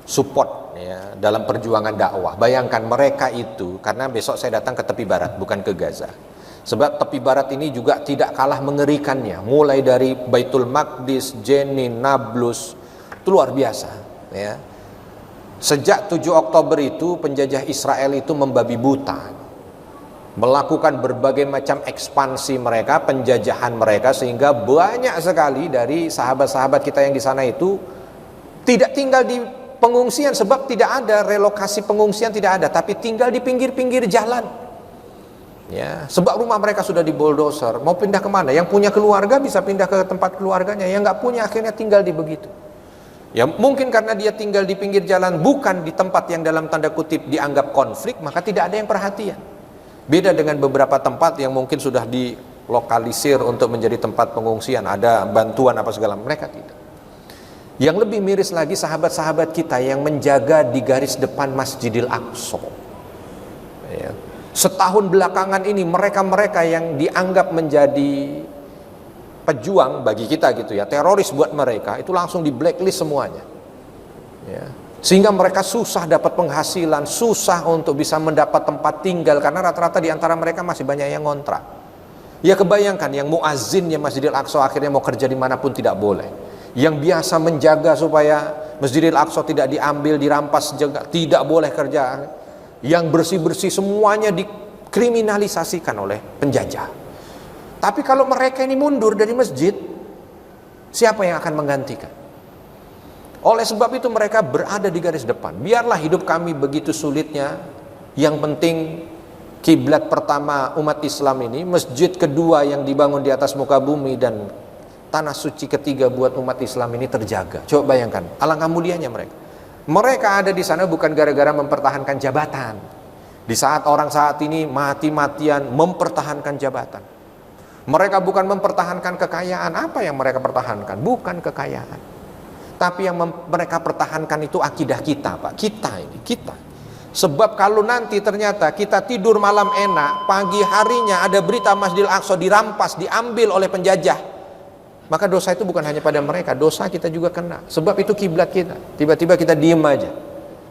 support ya, dalam perjuangan dakwah. Bayangkan mereka itu, karena besok saya datang ke tepi barat bukan ke Gaza. Sebab tepi barat ini juga tidak kalah mengerikannya, mulai dari Baitul Maqdis, Jenin, Nablus, itu luar biasa ya. Sejak 7 Oktober itu penjajah Israel itu membabi buta, melakukan berbagai macam ekspansi mereka, penjajahan mereka, sehingga banyak sekali dari sahabat-sahabat kita yang di sana itu tidak tinggal di pengungsian, sebab tidak ada relokasi pengungsian, tidak ada, tapi tinggal di pinggir-pinggir jalan ya, sebab rumah mereka sudah diboldoser. Mau pindah kemana? Yang punya keluarga bisa pindah ke tempat keluarganya, yang nggak punya akhirnya tinggal di begitu. Ya mungkin karena dia tinggal di pinggir jalan, bukan di tempat yang dalam tanda kutip dianggap konflik, maka tidak ada yang perhatian. Beda dengan beberapa tempat yang mungkin sudah dilokalisir untuk menjadi tempat pengungsian, ada bantuan apa segala, mereka tidak. Yang lebih miris lagi sahabat-sahabat kita yang menjaga di garis depan Masjidil Aqsa ya. Setahun belakangan ini mereka-mereka yang dianggap menjadi pejuang bagi kita gitu ya, teroris buat mereka, itu langsung di blacklist semuanya ya. Sehingga mereka susah dapat penghasilan, susah untuk bisa mendapat tempat tinggal, karena rata-rata di antara mereka masih banyak yang ngontrak. Ya kebayangkan yang muazzinnya Masjidil Aqsa akhirnya mau kerja dimanapun tidak boleh, yang biasa menjaga supaya Masjidil Aqsa tidak diambil, dirampas juga tidak boleh kerja, yang bersih-bersih semuanya dikriminalisasikan oleh penjajah. Tapi kalau mereka ini mundur dari masjid, siapa yang akan menggantikan? Oleh sebab itu mereka berada di garis depan. Biarlah hidup kami begitu sulitnya, yang penting kiblat pertama umat Islam ini, masjid kedua yang dibangun di atas muka bumi dan tanah suci ketiga buat umat Islam ini terjaga. Coba bayangkan, alangkah mulianya mereka. Mereka ada di sana bukan gara-gara mempertahankan jabatan. Di saat orang saat ini mati-matian mempertahankan jabatan. Mereka bukan mempertahankan kekayaan. Apa yang mereka pertahankan? Bukan kekayaan. Tapi yang mereka pertahankan itu akidah kita, Pak. Kita. Sebab kalau nanti ternyata kita tidur malam enak, pagi harinya ada berita Masjidil Aqsa dirampas, diambil oleh penjajah, maka dosa itu bukan hanya pada mereka, dosa kita juga kena. Sebab itu kiblat kita. Tiba-tiba kita diem aja.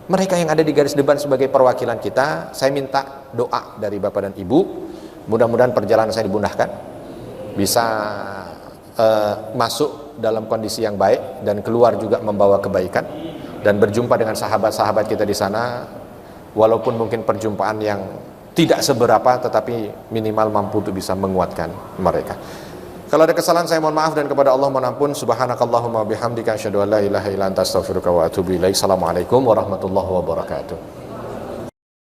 Mereka yang ada di garis depan sebagai perwakilan kita, saya minta doa dari Bapak dan Ibu. Mudah-mudahan perjalanan saya dimudahkan, bisa masuk dalam kondisi yang baik dan keluar juga membawa kebaikan, dan berjumpa dengan sahabat-sahabat kita di sana, walaupun mungkin perjumpaan yang tidak seberapa, tetapi minimal mampu untuk bisa menguatkan mereka. Kalau ada kesalahan saya mohon maaf, dan kepada Allah mohon ampun. Subhanakallahumma bihamdika asyhadu an la ilaha illa anta astaghfiruka wa atubu ilaik. Assalamualaikum warahmatullahi wabarakatuh.